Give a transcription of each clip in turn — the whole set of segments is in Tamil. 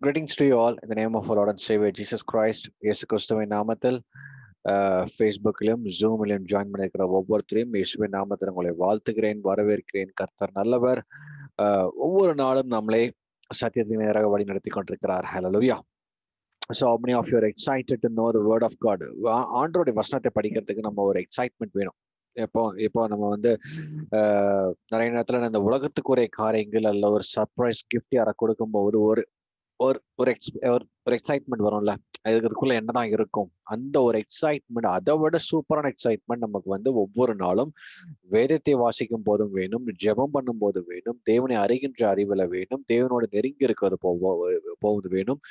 Greetings to you all in the name of our Lord and Savior Jesus Christ. இயேசு கிறிஸ்துவின் நாமத்தில் ஃபேஸ்புக்கிலும் ஜூமிலும் ஜாயின் பண்ணியிருக்கிற ஒவ்வொருத்தரையும் இயேசுவின் நாமத்தில் உங்களை வாழ்த்துகிறேன், வரவேற்கிறேன். கர்த்தர் நல்லவர். ஒவ்வொரு நாளும் நம்மளை சத்தியத்தின் நேராக வழி நடத்தி கொண்டிருக்கிறார். ஹல்லேலூயா. So how many of you are excited to know the word of God? ஆண்டவருடைய வசனத்தை படிக்கிறதுக்கு நம்ம ஒரு எக்ஸைட்மெண்ட் வேணும். இப்போ நம்ம வந்து நிறைய நேரத்துல இந்த உலகத்துக்குரிய காரியங்கள் அல்ல ஒரு சர்ப்ரைஸ் கிஃப்ட் யாரை கொடுக்கும்போது ஒரு ஒரு எக்ஸைட்மெண்ட் வரும்ல, அதுக்குள்ள என்னதான் இருக்கும் அந்த ஒரு எக்ஸைட்மெண்ட். அதை விட சூப்பரான எக்ஸைட்மெண்ட் நமக்கு வந்து ஒவ்வொரு நாளும் வேதத்தை வாசிக்கும் போதும் வேணும், ஜெபம் பண்ணும் போது வேணும், தேவனை அறிகின்ற அறிவுல வேணும், தேவனோட நெருங்கி இருக்கிறது போவது வேணும்,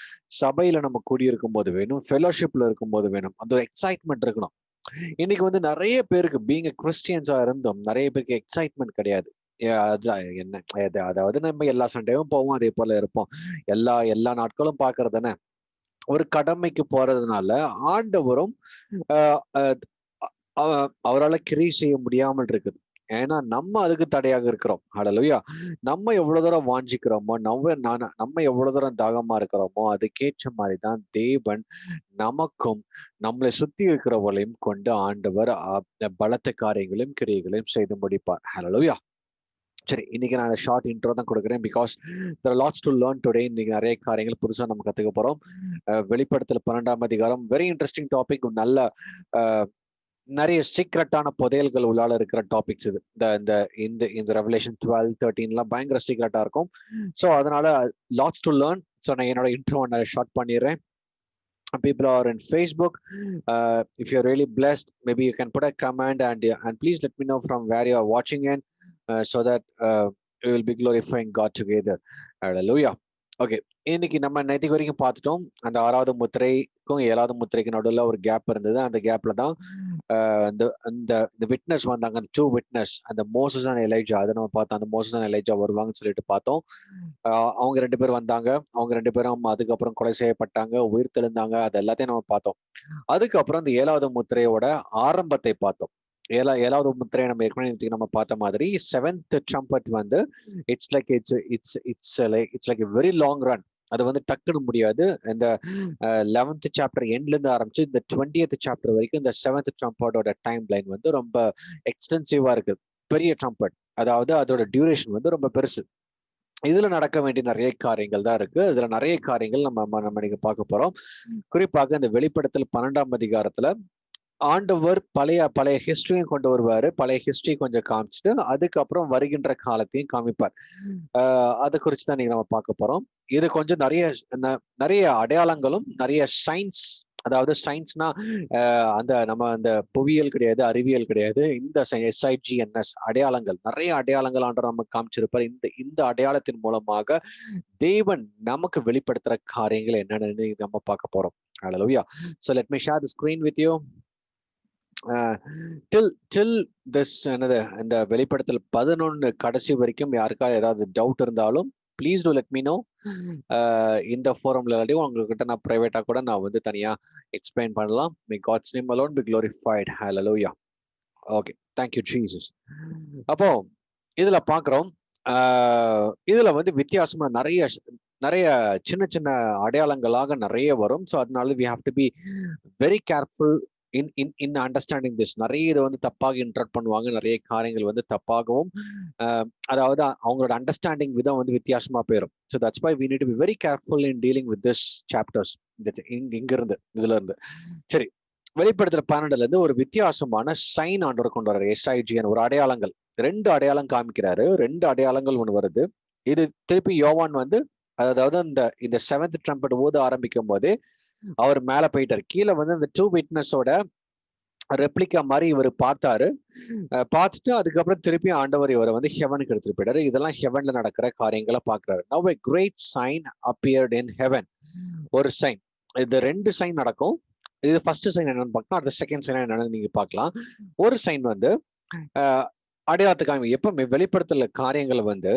சபையில நம்ம கூடியிருக்கும் போது வேணும், ஃபெலோஷிப்ல இருக்கும் போது வேணும். அந்த எக்ஸைட்மெண்ட் இருக்கணும். இன்னைக்கு வந்து நிறைய பேருக்கு பீங் கிறிஸ்டியன்ஸா இருந்தும் நிறைய பேருக்கு எக்ஸைட்மெண்ட் கிடையாது. என்ன அதாவது நம்ம எல்லா சண்டேவும் போவோம், அதே போல இருப்போம், எல்லா நாட்களும் பாக்குறதுன்னு ஒரு கடமைக்கு போறதுனால ஆண்டவரும் அவரால் கிரியை செய்ய முடியாமல் இருக்குது. ஏன்னா நம்ம அதுக்கு தடையாக இருக்கிறோம். ஹல்லேலூயா. நம்ம எவ்வளவு தூரம் வாஞ்சிக்கிறோமோ, நம்ம எவ்வளவு தூரம் தாகமா இருக்கிறோமோ அதுக்கேற்ற மாதிரிதான் தேவன் நமக்கும் நம்மளை சுத்தி இருக்கிறவர்களையும் கொண்டு ஆண்டவர் பலத்த காரியங்களையும் கிரியைகளையும் செய்து முடிப்பார். ஹல்லேலூயா. சரி, இன்னைக்கு நான் ஷார்ட் இன்ட்ரோ தான் கொடுக்குறேன். Because there are lots to learn today. இன்னைக்கு நிறைய காரியங்கள் புதுசாக நம்ம கற்றுக்க போகிறோம். வெளிப்படுத்தல் 12ஆம் அதிகாரம் வெரி இன்ட்ரெஸ்டிங் டாபிக். நல்ல நிறைய சீக்ரெட்டான புதையல்கள் உள்ளால இருக்கிற டாபிக்ஸ் இது. இந்த ரெவலேஷன் 12, 13 பயங்கர சீக்ரெட்டா இருக்கும். ஸோ அதனால லாட்ஸ் டு லேர்ன். ஸோ நான் என்னோட இன்ட்ரோ நான் ஷார்ட் பண்ணிடுறேன். People are in Facebook. If you're really blessed, maybe you can put a comment and please let me know from where you are watching in. So that we will be glorifying God together. Hallelujah. Okay. இன்னைக்கு நம்ம நேற்று வரைக்கும் பார்த்துட்டோம். அந்த 6வது முத்திரைக்கும் 7வது முத்திரைக்கு நடுவில் ஒரு கேப் இருந்தது. அந்த கேப்ல தான் இந்த விட்னஸ் வந்தாங்க, அந்த 2 விட்னஸ், அந்த மோசஸ் அண்ட் எலைஜா. அதை நம்ம பார்த்தோம். அந்த மோசஸ் அண்ட் எலைஜா வருவாங்கன்னு சொல்லிட்டு பார்த்தோம். அவங்க 2 பேர் வந்தாங்க. அவங்க 2 பேரும் அதுக்கப்புறம் கொலை செய்யப்பட்டாங்க, உயிர் தெழுந்தாங்க. அது எல்லாத்தையும் நம்ம பார்த்தோம். அதுக்கப்புறம் இந்த 7வது முத்திரையோட ஆரம்பத்தை பார்த்தோம். 7வது முத்திரையை நம்ம ஏற்கனவே நம்ம பார்த்த மாதிரி 7th trumpet வந்து it's like a very long run. அது வந்து டக்குன்னு முடியாது. இந்த 11th chapter எண்ட்ல இருந்து ஆரம்பிச்சு இந்த 20th chapter வரைக்கும் இந்த 7th trumpetோட டைம் லைன் வந்து ரொம்ப எக்ஸ்டென்சிவா இருக்குது. பெரிய ட்ரம்பட், அதாவது அதோட டியூரேஷன் வந்து ரொம்ப பெருசு. இதுல நடக்க வேண்டிய நிறைய காரியங்கள் தான் இருக்கு. இதுல நிறைய காரியங்கள் நம்ம நீங்க பார்க்க போறோம். குறிப்பாக இந்த வெளிப்படுத்தல் 12ஆம் அதிகாரத்துல ஆண்டவர் பழைய ஹிஸ்டரியும் கொண்டு வருவாரு. பழைய ஹிஸ்டரி கொஞ்சம் காமிச்சுட்டு அதுக்கப்புறம் வருகின்ற காலத்தையும் காமிப்பார். அதை குறித்து தான் நீங்க நம்ம பார்க்க போறோம். இது கொஞ்சம் நிறைய அடையாளங்களும் நிறைய சயின்ஸ், அதாவது சயின்ஸ்னா அந்த புவியியல் கிடையாது, அறிவியல் கிடையாது. இந்த SIGNS அடையாளங்கள், நிறைய அடையாளங்கள் ஆண்டவர் நமக்கு காமிச்சிருப்பார். இந்த அடையாளத்தின் மூலமாக தேவன் நமக்கு வெளிப்படுத்துற காரியங்கள் என்னன்னு நம்ம பார்க்க போறோம். ஹல்லேலூயா. So let me share the screen with you. till this இந்த வெளிப்படுத்தல் 11 கடைசி வரைக்கும் யாருக்காவது ஏதாவது டவுட் இருந்தாலும் please do let me know. இந்த ஃபோரம்ல உங்ககிட்ட நான் பிரைவேட்டா கூட நான் வந்து தனியா எக்ஸ்பிளைன் பண்ணலாம். May God's name alone be glorified. Hallelujah. Okay, thank you Jesus. அப்போ இதுல பாக்குறோம், இதுல வந்து வித்தியாசமா நிறைய சின்ன அடையாளங்களாக நிறைய வரும். ஸோ அதனால we have to be very careful in understanding this. நிறைய இதை வந்து தப்பாக இன்டர்ப்ரெட் பண்ணுவாங்க. நிறைய காரியங்கள் வந்து தப்பாகவும், அதாவது அவங்களோட அண்டர்ஸ்டாண்டிங் விதம் வந்து வித்தியாசமா போயிடும். So that's why we need to be very careful in dealing with this chapters. இதுல இருந்து சரி, வெளிப்படுத்தல் 12ல இருந்து ஒரு வித்தியாசமான சைன் ஆண்டவர் கொண்டு வர்றாரு. SIGN ஒரு அடையாளங்கள், 2 அடையாளம் காமிக்கிறாரு. 2 அடையாளங்கள் ஒன்று வருது. இது திருப்பி யோவான் வந்து, அதாவது இந்த 7th trumpet ஓத ஆரம்பிக்கும் போதே அவர் மேல போயிட்டாரு. கீழே வந்து அந்த 2 விட்னஸோட ரெப்ளிகா மாதிரி இவர் பார்த்தாரு. பார்த்துட்டு அதுக்கப்புறம் திருப்பி ஆண்டவர் இவரை வந்து ஹெவனுக்கு எடுத்துட்டு போயிட்டாரு. இதெல்லாம் ஹெவன்ல நடக்கிற காரியங்களை பாக்குறாரு. Now a great sign appeared in heaven. ஒரு சைன், இது 2 சைன் நடக்கும். இது ஃபர்ஸ்ட் சைன் என்னன்னு பார்க்கலாம், அடுத்த செகண்ட் சைன் என்னன்னு நீங்க பார்க்கலாம். ஒரு சைன் வந்து அடையாளத்துக்காக எப்ப வெளிப்படுத்தல காரியங்களை வந்து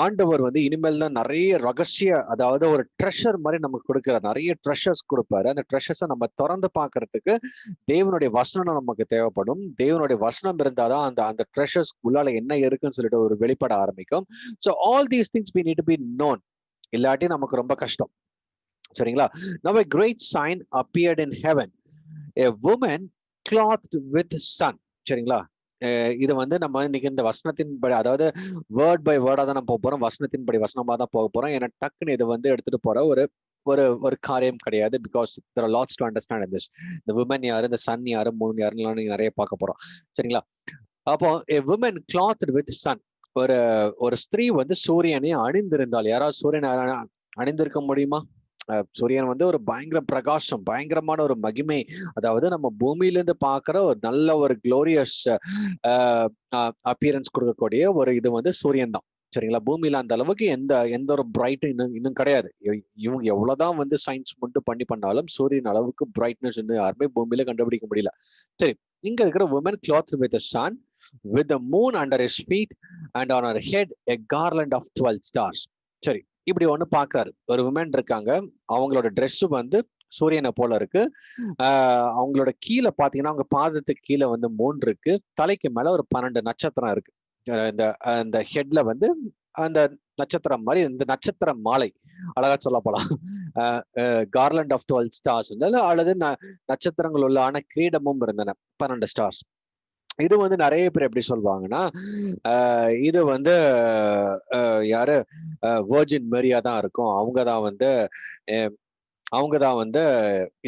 ஆண்டவர் வந்து இனிமேல் தான் நிறைய ரகசிய, அதாவது ஒரு ட்ரெஷர் மாதிரி நமக்கு கொடுக்கிறார். நிறைய ட்ரெஷர்ஸ் கொடுப்பாரு. அந்த ட்ரெஷர்ஸை நம்ம திறந்து பார்க்கறதுக்கு தேவனுடைய வசனம் நமக்கு தேவைப்படும். தேவனுடைய வசனம் இருந்தாதான் அந்த ட்ரெஷர்ஸ் உள்ளால என்ன இருக்குன்னு சொல்லிட்டு ஒரு வெளிப்பட ஆரம்பிக்கும். So all these things we need to be known. இல்லாட்டி நமக்கு ரொம்ப கஷ்டம். So சரிங்களா? Now a great sign appeared in heaven, a woman clothed with sun. சரிங்களா? இது வந்து நம்ம இன்னைக்கு இந்த வசனத்தின்படி, அதாவது வேர்ட் பை வேர்டா தான் நம்ம போக போறோம், வசனத்தின்படி வசனமா தான் போக போறோம். ஏன்னா டக்குன்னு இது வந்து எடுத்துட்டு போற ஒரு ஒரு ஒரு காரியம் கிடையாது. Because there are lots to understand in this. இந்த விமன் யாரு, இந்த சன் யாரு, மூன் யாருன்னு நீங்க நிறைய பார்க்க போறோம். சரிங்களா? அப்போ a woman clothed with sun, ஒரு ஒரு ஸ்திரீ வந்து சூரியனை அணிந்திருந்தால். யாராவது சூரியனை அணிந்திருக்க முடியுமா? சூரியன் வந்து ஒரு பயங்கர பிரகாசம், பயங்கரமான ஒரு மகிமை. அதாவது நம்ம பூமியில இருந்து பாக்குற ஒரு நல்ல ஒரு குளோரியஸ் அப்பியரன்ஸ் கொடுக்கக்கூடிய ஒரு இது வந்து சூரியன் தான். சரிங்களா? பூமியில அந்த அளவுக்கு எந்த எந்த ஒரு பிரைட்டும் இன்னும் கிடையாது. இவங்க எவ்வளவுதான் வந்து சயின்ஸ் மட்டும் பண்ணாலும் சூரியன் அளவுக்கு பிரைட்னஸ் இன்னும் யாருமே பூமியில கண்டுபிடிக்க முடியல. சரி, இங்க இருக்கிற women clothed with the sun, with the moon under his feet, and on her head a garland of 12 stars. சரி, இப்படி ஒண்ணு பாக்குறாரு. ஒரு விமன் இருக்காங்க, அவங்களோட ட்ரெஸ் வந்து சூரியனை போல இருக்கு. அவங்களோட கீழே பாத்தீங்கன்னா அவங்க பாதத்துக்கு கீழே வந்து மூன் இருக்கு, தலைக்கு மேல ஒரு 12 நட்சத்திரம் இருக்கு. இந்த ஹெட்ல வந்து அந்த நட்சத்திரம் மாதிரி, இந்த நட்சத்திர மாலை அழகா சொல்ல போலாம், கார்லண்ட் ஆஃப் 12 ஸ்டார்ஸ் அல்லது நட்சத்திரங்கள் உள்ளான கிரீடமும் இருந்தன, 12 ஸ்டார்ஸ். இது வந்து நிறைய பேர் எப்படி சொல்லுவாங்கன்னா, இது வந்து யாரு, வேர்ஜின் மேரியா தான் இருக்கும், அவங்க தான் வந்து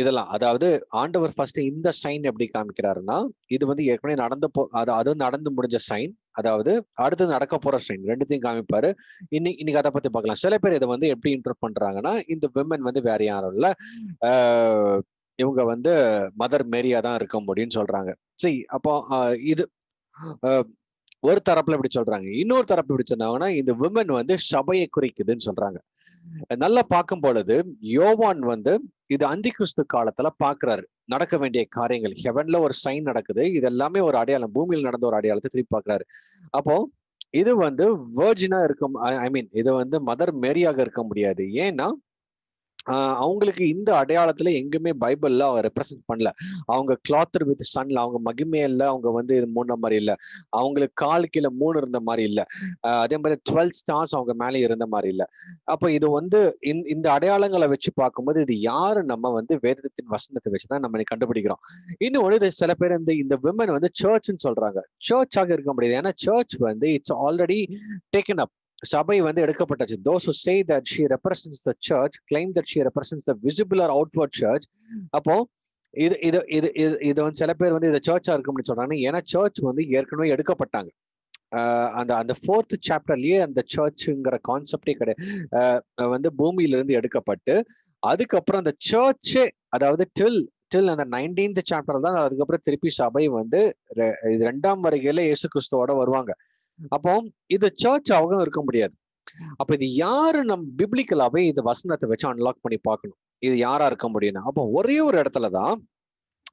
இதெல்லாம். அதாவது ஆண்டவர் ஃபர்ஸ்ட் இந்த சைன் எப்படி காமிக்கிறாருன்னா, இது வந்து ஏற்கனவே அது நடந்து முடிஞ்ச சைன், அதாவது அடுத்தது நடக்க போற சைன், ரெண்டுத்தையும் காமிப்பாரு. இன்னைக்கு அதை பத்தி பார்க்கலாம். சில பேர் இதை வந்து எப்படி இன்டர் பண்றாங்கன்னா, இந்த விமன் வந்து வேற யாரும் இல்ல, இவங்க வந்து மதர் மேரியா தான் இருக்க முடியும்னு சொல்றாங்க. சரி, அப்போ இது ஒரு தரப்புல இப்படி சொல்றாங்க. இன்னொரு தரப்பு இப்படி சொன்னாங்கன்னா, இந்த விமன் வந்து சபையை குறிக்குதுன்னு சொல்றாங்க. நல்லா பார்க்கும் பொழுது யோவான் வந்து இது அந்தி கிறிஸ்து காலத்துல பாக்குறாரு நடக்க வேண்டிய காரியங்கள். ஹெவன்ல ஒரு சைன் நடக்குது, இது எல்லாமே ஒரு அடையாளம், பூமியில் நடந்த ஒரு அடையாளத்தை திருப்பி பாக்குறாரு. அப்போ இது வந்து வேர்ஜினா இருக்கும், ஐ மீன் இது வந்து மதர் மேரியாக இருக்க முடியாது. ஏன்னா அவங்களுக்கு இந்த அடையாளத்துல எங்குமே பைபிள்ல அவர் ரெப்ரசென்ட் பண்ணல. அவங்க கிளாத்தர் வித் சன்ல அவங்க மகிமையில அவங்க வந்து இது மூணு மாதிரி இல்ல, அவங்களுக்கு கால் கீழே 3 இருந்த மாதிரி இல்ல, அதே மாதிரி 12 ஸ்டார்ஸ் அவங்க மேலே இருந்த மாதிரி இல்ல. அப்ப இது வந்து இந்த அடையாளங்களை வச்சு பார்க்கும்போது இது யாரு நம்ம வந்து வேதத்தின் வசனத்தை வச்சுதான் நம்ம கண்டுபிடிக்கிறோம். இன்னொன்று, இது சில பேர் இந்த விமன் வந்து சர்ச்ன்னு சொல்றாங்க. சர்ச்சாக இருக்க முடியாது, ஏன்னா சர்ச் வந்து இட்ஸ் ஆல்ரெடி டேக்கன் அப். சபை வந்து எடுக்கப்பட்டாச்சு. Those who say that she represents the church claim that she represents the visible or outward church. அப்போ இது இது இது இது வந்து சில பேர் வந்து இதை சர்ச்சா இருக்கும்னு சொல்றாங்க. ஏன்னா சர்ச் வந்து ஏற்கனவே எடுக்கப்பட்டாங்க. அந்த அந்த 4th சாப்டர்லயே அந்த சர்ச்சுங்கிற கான்செப்டே கிடையாது, வந்து பூமியிலிருந்து எடுக்கப்பட்டு அதுக்கப்புறம் அந்த சர்ச்சே, அதாவது டில் அந்த 19th சாப்டர் தான் அதுக்கப்புறம் திருப்பி சபை வந்து 2ஆம் வருகையில இயேசு கிறிஸ்துவோட வருவாங்க. அப்போ இது சர்ச்சாகவும் இருக்க முடியாது. அப்ப இது யாரு நம்ம பிப்ளிக்கலாவே இந்த வசனத்தை வச்சு அன்லாக் பண்ணி பார்க்கணும், இது யாரா இருக்க முடியும்னா, அப்போ ஒரே ஒரு இடத்துலதான்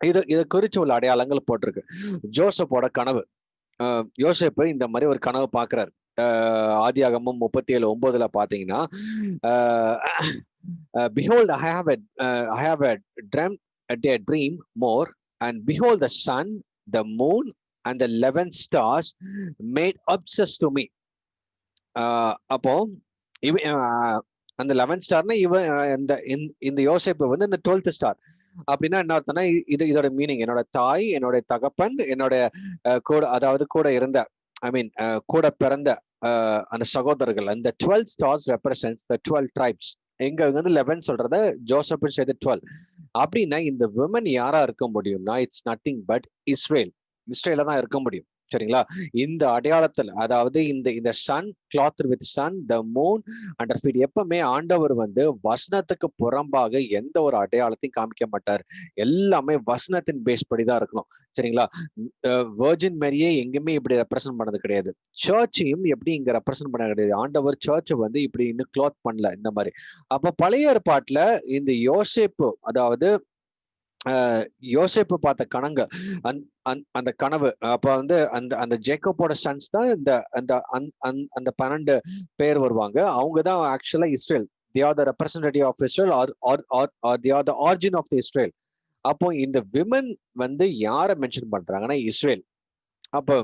இதை குறிச்சு உள்ள அடையாளங்கள் போட்டிருக்கு. ஜோசப்போட கனவு. யோசேப்பு இந்த மாதிரி ஒரு கனவு பாக்குறாரு. ஆதியாகமம் 37:9 பாத்தீங்கன்னா, behold I have a dream more, and behold the sun, the moon and the 11 stars made obsessed to me. அப்போ அந்த 11 ஸ்டார்னா இந்த யோசேப்பு வந்து இந்த 12th ஸ்டார். அப்படின்னா என்ன அர்த்தம்னா, இதோட மீனிங் என்னோட தாய், என்னோட தகப்பன், என்னோட கூட, அதாவது கூட இருந்த, ஐ மீன் கூட பிறந்த அந்த சகோதரர்கள், அந்த 12 ஸ்டார்ஸ் ரெப்ரசன்ட்ஸ் த 12 ட்ரைப்ஸ். எங்க வந்து 11 சொல்றத ஜோசப் செய்த 12. அப்படின்னா இந்த விமன் யாரா இருக்க முடியும்னா, இட்ஸ் நத்திங் பட் இஸ்ரேல தான் இருக்க முடியும். சரிங்களா? இந்த அடையாளத்துல, அதாவது இந்த sun, cloth with sun, the moon under feet, எப்பவுமே ஆண்டவர் வந்து வசனத்துக்கு புறம்பாக எந்த ஒரு அடையாளத்தையும் காமிக்க மாட்டார். எல்லாமே வசனத்தின் பேஸ் படி தான் இருக்கணும். சரிங்களா? வெர்ஜின் மேரியே எங்குமே இப்படி ரெப்ரசன்ட் பண்ணது கிடையாது. சர்ச்சையும் எப்படி இங்க ரெப்ரசன்ட் பண்ண கிடையாது. ஆண்டவர் சர்ச்சை வந்து இப்படி இன்னும் கிளாத் பண்ணல இந்த மாதிரி. அப்ப பழைய ஏற்பாட்டுல இந்த யோசேப்பு, அதாவது யோசேப்பு பார்த்த கனங்க, அந்த கனவு, அப்ப வந்து அந்த ஜேக்கோபோட சன்ஸ் தான் அந்த 12 பேர் வருவாங்க. அவங்கதான் ஆக்சுவலா Israel. they are the representative of Israel, or they are the origin of the Israel. அப்போ இந்த விமன் வந்து யாரை மென்ஷன் பண்றாங்கன்னா இஸ்ரேல். அப்போ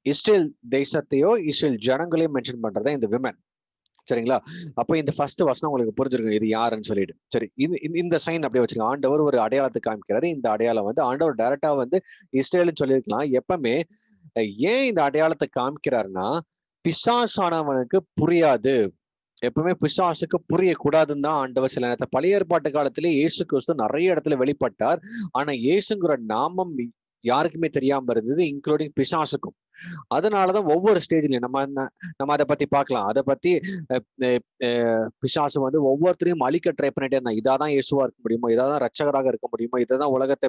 இஸ்ரேல் தேசத்தையோ இஸ்ரேல் ஜனங்களையும் மென்ஷன் பண்றதா இந்த விமன். சரிங்களா? அப்ப இந்த ஃபர்ஸ்ட் வசனம் உங்களுக்கு புரிஞ்சிருக்கும் இது யாருன்னு சொல்லிட்டு. சரி, இந்த சைன் அப்படியே வச்சுக்கோங்க. ஆண்டவர் ஒரு அடையாளத்தை காமிக்கிறாரு. இந்த அடையாளம் வந்து ஆண்டவர் டைரக்டா வந்து இஸ்ரேல்னு சொல்லியிருக்கலாம். எப்பவுமே ஏன் இந்த அடையாளத்தை காமிக்கிறாருன்னா, பிசாசானவனுக்கு புரியாது. எப்பவுமே பிசாசுக்கு புரியக்கூடாதுன்னு தான் ஆண்டவர் சில நேரத்தை பழைய ஏற்பாட்டு காலத்திலே இயேசு கிறிஸ்து நிறைய இடத்துல வெளிப்பட்டார். ஆனா இயேசுங்கிற நாமம் யாருக்குமே தெரியாம இருந்தது, இன்க்ளூடிங் பிசாசுக்கும். அதனாலதான் ஒவ்வொரு ஸ்டேஜ்லயும் நம்ம அதை பத்தி பார்க்கலாம். அதை பத்தி பிசாசு வந்து ஒவ்வொருத்தரையும் அழிக்க ட்ரை பண்ணிட்டே இருந்தான். இதாதான் இயேசுவா இருக்க முடியுமோ, இதாதான் ரட்சகராக இருக்க முடியுமோ, இதான் உலகத்தை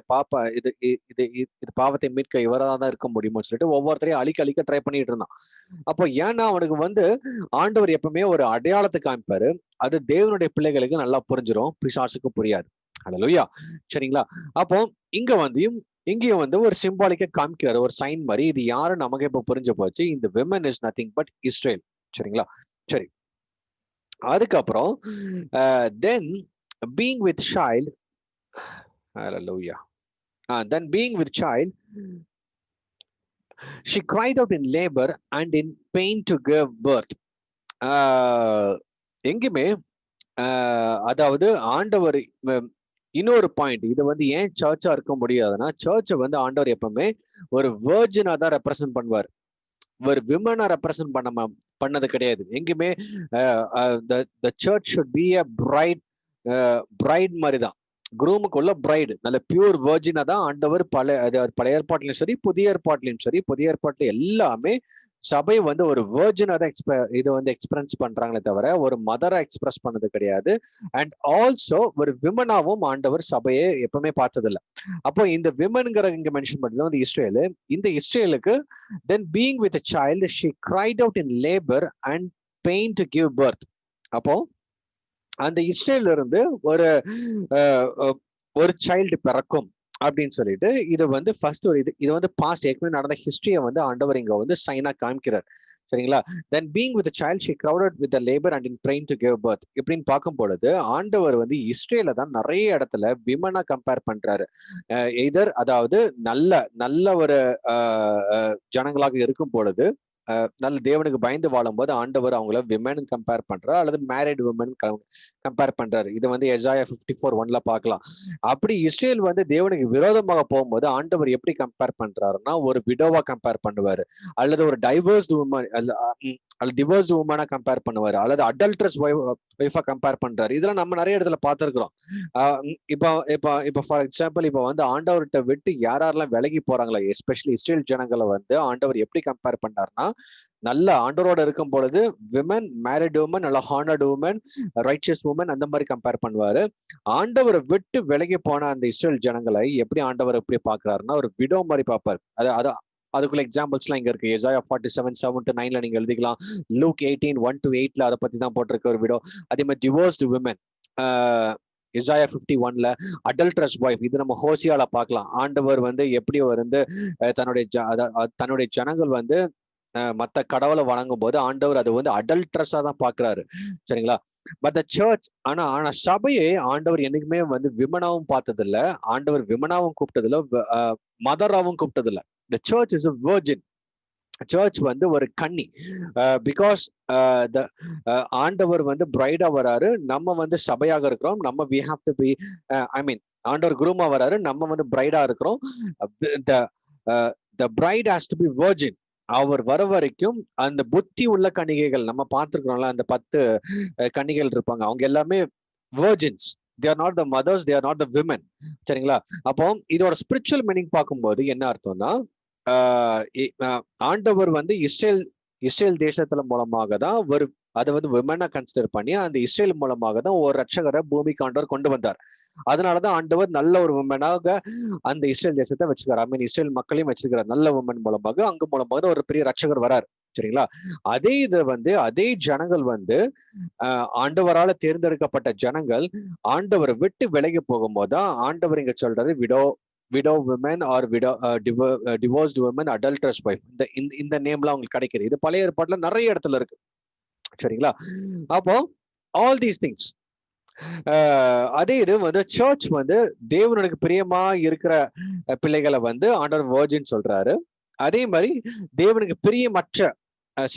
இது பாவத்தை மீட்க இவராதான் தான் இருக்க முடியுமோன்னு சொல்லிட்டு ஒவ்வொருத்தரையும் அழிக்க ட்ரை பண்ணிட்டு இருந்தான். அப்போ ஏன்னா அவனுக்கு வந்து ஆண்டவர் எப்பவுமே ஒரு அடையாளத்தை காமிப்பாரு. அது தேவனுடைய பிள்ளைகளுக்கு நல்லா புரிஞ்சிடும், பிசாசுக்கு புரியாது. அல்லேலூயா. சரிங்களா? அப்போ இங்க வந்து இங்கேயும் வந்து ஒரு சிம்பாலிக்கா காமிக்கிறாரு, ஒரு சைன் மாதிரி. இது யாரு நமக்கு இப்ப புரிஞ்சு போச்சு. இந்த women is nothing but Israel. சரிங்களா? சரி, அதுக்கப்புறம் தென் பீயிங் வித் சைல்ட், ஹalleluya, then being with child she cried out in labor and in pain to give birth. எங்குமே அதாவது ஆண்டவர் இன்னொரு பாயிண்ட், இது வந்து ஏன் சர்ச்சா இருக்க முடியாதுன்னா, சர்ச்சை வந்து ஆண்டவர் எப்பவுமே ஒரு வேர்ஜினா தான் ரெப்ரசென்ட் பண்ணுவார். ஒரு விமனை ரெப்ரசென்ட் பண்ணது கிடையாது எங்குமே. Church should be a bride மாதிரி தான், குரூமுக்குள்ள பிரைடு, நல்ல பியூர் வேர்ஜினா தான் ஆண்டவர் பழைய ஏற்பாட்டிலும் சரி புதிய ஏற்பாட்டிலும் சரி. புதிய ஏற்பாட்டுல எல்லாமே சபை வந்து ஒரு வேர்ஜினா தான் இது வந்து எக்ஸ்பிரஸ் பண்றாங்களே தவிர ஒரு மதரை எக்ஸ்பிரஸ் பண்ணது கிடையாது. அண்ட் ஆல்சோ ஒரு விமனாவும் ஆண்டவர் சபையை எப்பவுமே பார்த்ததில்லை. அப்போ இந்த விமன்கிற இங்க மென்ஷன் பண்ணது வந்து இஸ்ரேலு. இந்த இஸ்ரேலுக்கு then being with a child she cried out in labor and pain to give birth. அப்போ அந்த இஸ்ரேல்ல இருந்து ஒரு ஒரு சைல்டு பிறக்கும் அப்படின்னு சொல்லிட்டு இது வந்து ஃபர்ஸ்ட் ஒரு இது வந்து பாஸ்ட் ஏற்கனவே நடந்த ஹிஸ்டரியை வந்து ஆண்டவர் இங்க வந்து சைனா காமிக்கிறார். சரிங்களா? Then being with child she crowded with the labor and in pain to give birth. இப்படின்னு பார்க்கும் பொழுது ஆண்டவர் வந்து இஸ்ரேல தான் நிறைய இடத்துல விமனா கம்பேர் பண்றாரு. எதர் அதாவது நல்ல நல்ல ஒரு ஜனங்களாக இருக்கும் பொழுது, நல்ல தேவனுக்கு பயந்து வாழும்போது ஆண்டவர் அவங்கள விமன் கம்பேர் பண்றாரு, அல்லது மேரிட் விமன் கம்பேர் பண்றாரு. இது வந்து எசாயா 54:1 பார்க்கலாம். அப்படி இஸ்ரேல் வந்து தேவனுக்கு விரோதமாக போகும்போது ஆண்டவர் எப்படி கம்பேர் பண்றாருன்னா, ஒரு விடோவா கம்பேர் பண்ணுவாரு, அல்லது ஒரு டைவர்ஸ்டு உமன் டிவோர்ஸ்டு உமனா கம்பேர் பண்ணுவாரு, அல்லது அடல்ட்ரஸ் ஒய்ஃபா கம்பேர் பண்றாரு. இதெல்லாம் நம்ம நிறைய இடத்துல பார்த்திருக்கிறோம். இப்போ இப்போ இப்போ ஃபார் எக்ஸாம்பிள், இப்போ வந்து ஆண்டவர்கிட்ட விட்டு யாரெல்லாம் விலகி போறாங்களா, எஸ்பெஷலி இஸ்ரேல் ஜனங்களை வந்து ஆண்டவர் எப்படி கம்பேர் பண்ணார்னா, நல்ல ஆண்டவரோட இருக்கும் பொழுது விமன், மேரிட் உமன், நல்ல ஹானர்டு உமன், ரைச்சியஸ் உமன், அந்த மாதிரி கம்பேர் பண்ணுவாரு. ஆண்டவரை விட்டு விலகி போன அந்த இஸ்ரேல் ஜனங்களை எப்படி ஆண்டவர் எப்படி பாக்குறாருன்னா, ஒரு விடோ மாதிரி பார்ப்பாரு. அதுக்குள்ள எக்ஸாம்பிள்ஸ்லாம் இங்க இருக்கு. எசாயா 47:7-9 நீங்க எழுதிக்கலாம். லூக் 18:1-8 அதை பத்தி தான் போட்டிருக்க ஒரு விடோ. அதே மாதிரி டிவோர்ஸ்டு விமன் எசாயா 51 அடல்ட்ரஸ் ஒய்ஃப், இது நம்ம ஹோசியால பார்க்கலாம். ஆண்டவர் வந்து எப்படி வந்து தன்னுடைய ஜனங்கள் வந்து மத்த கடவுளை வணங்கும் போது ஆண்டவர் அது வந்து அடல்ட்ரஸா தான் பாக்குறாரு. சரிங்களா? பட் த சர்ச், ஆனா சபையை ஆண்டவர் என்னைக்குமே வந்து விமனாவும் பார்த்தது இல்ல, ஆண்டவர் விமனாவும் கூப்பிட்டதில்ல, மதராவும் கூப்பிட்டதில்ல. The church is a virgin. Church வந்து ஒரு கன்னி. பிகாஸ் ஆண்டவர் வந்து பிரைடா வராரு, நம்ம வந்து சபையாக இருக்கிறோம். நம்ம we have to be ஆண்டவர் குரூமா வராரு, நம்ம வந்து பிரைடா இருக்கிறோம். the bride has to be virgin. அவர் வர வரைக்கும் அந்த புத்தி உள்ள கன்னிகைகள் நம்ம பார்த்துருக்கிறோம்ல, அந்த 10 கன்னிகைகள் இருப்பாங்க, அவங்க எல்லாமே virgins. they are not the mothers, they are not the women. சரிங்களா? அப்போ இதோட ஸ்பிரிச்சுவல் மீனிங் பார்க்கும்போது என்ன அர்த்தம்னா, ஆண்டவர் வந்து இஸ்ரேல் தேசத்துல மூலமாக தான் அதை வந்து விமனா கன்சிடர் பண்ணி அந்த இஸ்ரேல் மூலமாக தான் ஒரு ரட்சகரை பூமிக்கு ஆண்டவர் கொண்டு வந்தார். அதனாலதான் ஆண்டவர் நல்ல ஒரு விமனாக அந்த இஸ்ரேல் தேசத்தை வச்சிருக்காரு. இஸ்ரேல் மக்களையும் வச்சிருக்கிறார். நல்ல விமன் மூலமாக அங்கு மூலமாக ஒரு பெரிய ரட்சகர் வராரு. சரிங்களா? அதே இது வந்து அதே ஜனங்கள் வந்து ஆண்டவரால தேர்ந்தெடுக்கப்பட்ட ஜனங்கள் ஆண்டவரை விட்டு விலகி போகும்போதுதான் ஆண்டவர் இங்க சொல்றாரு widow women or divorced women, adulterous wife. இந்த நேம்லாம் உங்களுக்கு கிடைக்குது. இது பழைய ஏற்பாட்டுல நிறைய இடத்துல இருக்கு. சரிங்களா? அப்போ ஆல் தீஸ் திங்ஸ், அதே இது வந்து சர்ச் வந்து தேவனுக்கு பிரியமா இருக்கிற பிள்ளைகளை வந்து ஆண்டவர் வர்ஜின் சொல்றாரு. அதே மாதிரி தேவனுக்கு பிரியமற்ற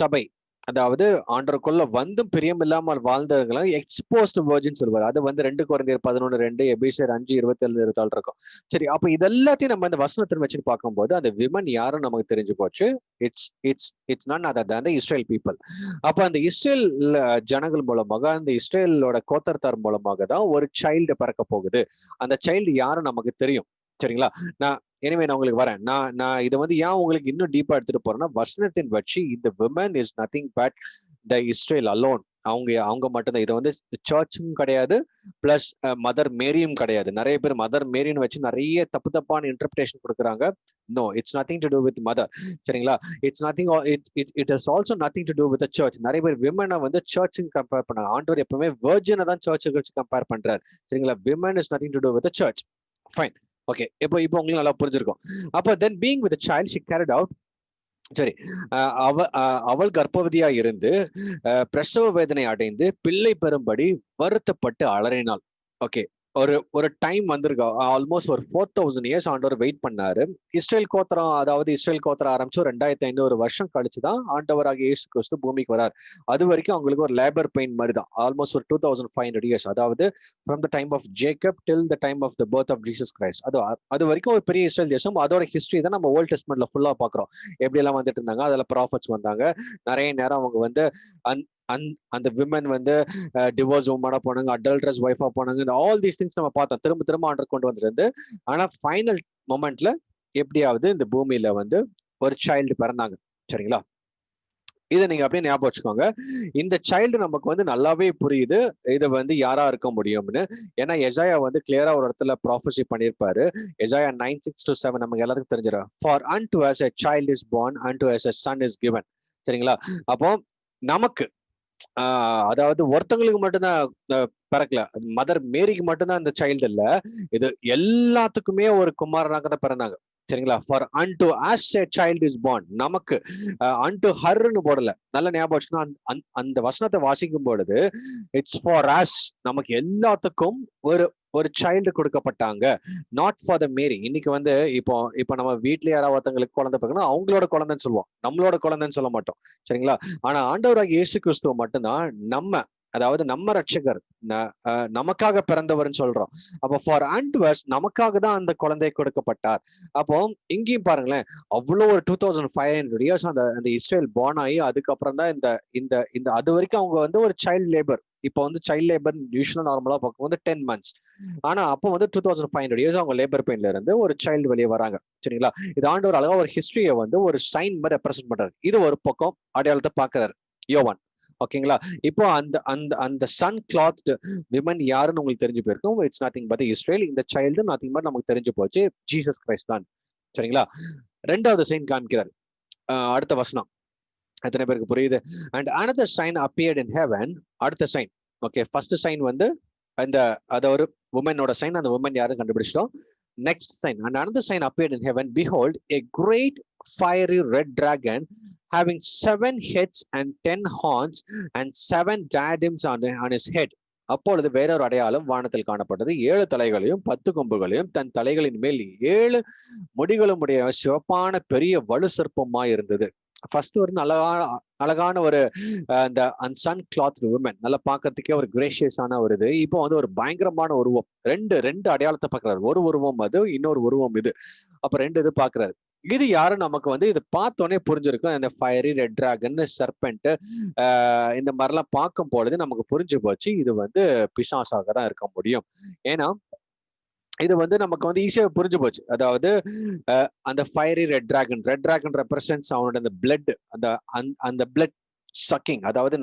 சபை, அதாவது ஆண்டருக்குள்ள வந்தும் பிரியம் இல்லாமல் வாழ்ந்தவர்களும் எக்ஸ்போஸ்ட் வெர்ஜின் சொல்வார். அது வந்து 2 கொரிந்தியர் 11:2, எபேசியர் 5:27 இருக்கும். சரி, அப்ப இது எல்லாத்தையும் நம்ம இந்த வசனத்தில் வச்சு பார்க்கும்போது அந்த விமன் யாரும் நமக்கு தெரிஞ்சு போச்சு. It's it's it's none other than the Israel people. அப்ப அந்த இஸ்ரேல் ஜனங்கள் மூலமாக, அந்த இஸ்ரேலோட கோத்தர்த்தார் மூலமாக தான் ஒரு சைல்டு பிறக்க போகுது. அந்த சைல்டு யாரும் நமக்கு தெரியும். சரிங்களா? நான் நான் உங்களுக்கு வரேன். நான் இதை வந்து ஏன் உங்களுக்கு இன்னும் டீப்பா எடுத்துட்டு போறேன்னா, வசனத்தின் வச்சு இந்த women is nothing but the Israel alone. அவங்க மட்டும்தான். இதை வந்து சர்ச்சும் கிடையாது, பிளஸ் மதர் மேரியும் கிடையாது. நிறைய பேர் மதர் மேரின்னு வச்சு நிறைய தப்பான இன்டர்பிரேஷன் கொடுக்குறாங்க. No, it's nothing to do with mother. சரிங்களா? It's nothing, it is also nothing to do with church. நிறைய பேர் விமனை வந்து சர்ச்சுக்கு கம்பேர் பண்ணாங்க. ஆண்டவர் எப்பவுமே வெர்ஜினை தான் சர்ச்சுக்கு வச்சு கம்பேர் பண்றாரு. சரிங்களா? Women is nothing to do with church. Fine, okay. இப்போ உங்களுக்கு நல்லா புரிஞ்சிருக்கும். அப்போ then being with child she carried out. சரி, அவள் கர்ப்பவதியா இருந்து பிரசவ வேதனை அடைந்து பிள்ளை பெறும்படி வருத்தப்பட்டு அலறினாள். ஓகே, ஒரு டைம் வந்திருக்கு. ஆல்மோஸ்ட் ஒரு 4000 இயர்ஸ் ஆண்டவர் வெயிட் பண்ணாரு. இஸ்ரேல் கோத்திரம், அதாவது இஸ்ரேல் கோத்திரம் ஆரம்பிச்சு 2500 வருஷம் கழிச்சுதான் ஆண்டவராக இயேசு கிறிஸ்து பூமிக்கு வரார். அது வரைக்கும் அவங்களுக்கு ஒரு லேபர் பெயின் மாதிரி தான். ஆல்மோஸ்ட் ஒரு 2500 இயர்ஸ், அதாவது from the time of Jacob till the time of the birth of Jesus Christ. அது வரைக்கும் ஒரு பெரிய இஸ்ரேல் தேசம். அதோட ஹிஸ்டரி தான் நம்ம ஓல்ட் டெஸ்ட்மெண்ட்ல ஃபுல்லா பாக்குறோம். எப்படி எல்லாம் வந்துட்டு இருந்தாங்க, அதுல ப்ராஃபட்ஸ் வந்தாங்க. நிறைய நேரம் அவங்க வந்து அந்த விமன் வந்து டிவோர்ஸ் உமனா போனாங்க, அடல்ட்ரஸ் ஒய்ஃபா போனாங்க. ஆல் தீஸ் திங்ஸ் நம்ம பார்த்தோம். திரும்ப ஆண்டர் கொண்டு வந்துருந்து. ஆனா ஃபைனல் மொமெண்ட்ல எப்படியாவது இந்த பூமியில வந்து ஒரு சைல்டு பிறந்தாங்க. சரிங்களா? இதை நீங்க அப்படியே ஞாபகம் வச்சுக்கோங்க. இந்த சைல்டு நமக்கு வந்து நல்லாவே புரியுது இது வந்து யாரா இருக்க முடியும்னு. ஏன்னா எசாயா வந்து கிளியரா ஒரு இடத்துல ப்ராஃபஸி பண்ணியிருப்பாரு. எசாயா 9:6-7 நமக்கு எல்லாத்துக்கும் தெரிஞ்சிடும். For unto us a child is born, unto us a son is given. சரிங்களா? அப்போ நமக்கு அதாவது ஒருத்தவங்களுக்கு மட்டும்தான் பிறக்கல, மதர் மேரிக்கு மட்டும்தான் இந்த சைல்டு இல்ல, இது எல்லாத்துக்குமே ஒரு குமாரனாக தான் பிறந்தாங்க. சரிங்களா? For unto us a child is born. நமக்கு unto herன்னு போடல. நல்ல ஞாபகம் வச்சுக்கணும். அந்த வசனத்தை வாசிக்கும் பொழுது இட்ஸ் ஃபார் அஸ், நமக்கு எல்லாத்துக்கும் ஒரு ஒரு சைல்டு கொடுக்கப்பட்டாங்க. நாட் ஃபார் த மேரி. இன்னைக்கு வந்து இப்போ நம்ம வீட்ல யாராவது ஒருத்தங்களுக்கு குழந்தை பிறகுனா அவங்களோட குழந்தைன்னு சொல்லுவோம், நம்மளோட குழந்தைன்னு சொல்ல மாட்டோம். சரிங்களா? ஆனா ஆண்டவராகிய இயேசு கிறிஸ்துவ மட்டும்தான் நம்ம, அதாவது நம்ம ரட்சகர், நமக்காக பிறந்தவர்னு சொல்றோம். அப்போ ஃபார் unto us, நமக்காக தான் அந்த குழந்தை கொடுக்கப்பட்டார். அப்போ இங்கேயும் பாருங்களேன், அவ்வளோ ஒரு 2500 இயர்ஸ் அந்த இஸ்ரேல் பார்ன் ஆகி அதுக்கப்புறம் தான் இந்த இந்த இந்த அது வரைக்கும் அவங்க வந்து ஒரு சைல்ட் லேபர். இப்போ வந்து சைல்ட் லேபர் யூஸ்வலா நார்மலா பார்க்கும் வந்து 10 months. ஆனா அப்போ வந்து 2500 இயர்ஸ் அவங்க லேபர் பெயின்ல இருந்து ஒரு சைல்டு வெளியே வராங்க. சரிங்களா? இது ஆண்டவர் அழகா ஒரு ஹிஸ்டரியை வந்து ஒரு சைன் மாதிரி ரெப்ரசென்ட் பண்றாரு. இது ஒரு பக்கம் அடையாளத்தை பாக்குறாரு யோவான். ஓகேங்களா? இப்போ அந்த அந்த அந்த சன் கிளாத் விமன் யாருன்னு உங்களுக்கு தெரிஞ்சு போயிருக்கும். It's nothing but Israel. இந்த சைல்டு நத்திங் பட் நமக்கு தெரிஞ்சு போச்சு, ஜீசஸ் கிரைஸ்ட் தான். சரிங்களா? ரெண்டாவது சைன் காமிக்கிறார். அடுத்த வசனம் எத்தனை பேருக்கு புரியுது? And another sign appeared in heaven. அடுத்த சைன். ஓகே, ஃபர்ஸ்ட் சைன் வந்து அந்த அது ஒரு உமனோட சைன். அந்த உமன் யாரும் கண்டுபிடிச்சிட்டோம். Next sign, and another sign appeared in heaven. Behold, a great fiery red dragon having 7 heads and 10 horns and 7 diadems on his head. அப்பொழுது வேறொரு அடையாளம் வானத்தில் காணப்பட்டது. 7 தலைகளையும் 10 கொம்புகளையும் தன் தலைகளின் மேல் 7 முடிகளும் உடைய சிவப்பான பெரிய வலு சிற்பமாய் இருந்தது. ஃபர்ஸ்ட் ஒரு அழகான ஒரு அந்த சன் கிளாத் உமன், நல்லா பாக்குறதுக்கே ஒரு கிரேஷியஸான ஒரு இது. இப்போ வந்து ஒரு பயங்கரமான உருவம். ரெண்டு அடையாளத்தை பாக்குறாரு. ஒரு உருவம் அது, இன்னொரு உருவம் இது. அப்ப ரெண்டு இது பாக்குறாரு. இது யாரும் நமக்கு வந்து இது பார்த்தோன்னே புரிஞ்சிருக்கும். இந்த ஃபயரி ரெட் டிராகன், சர்பென்ட், இந்த மாதிரிலாம் பார்க்கும் பொழுது நமக்கு புரிஞ்சு போச்சு இது வந்து பிசாசாக தான் இருக்க முடியும். ஏன்னா இது வந்து நமக்கு வந்து ஈஸியா புரிஞ்சு போச்சு. அதாவது அந்த ஃபயரி ரெட் டிராகன் ரெப்ரசன்ட்ஸ் அவனோட அந்த பிளட், அந்த பிளட் சக்கிங். அதாவது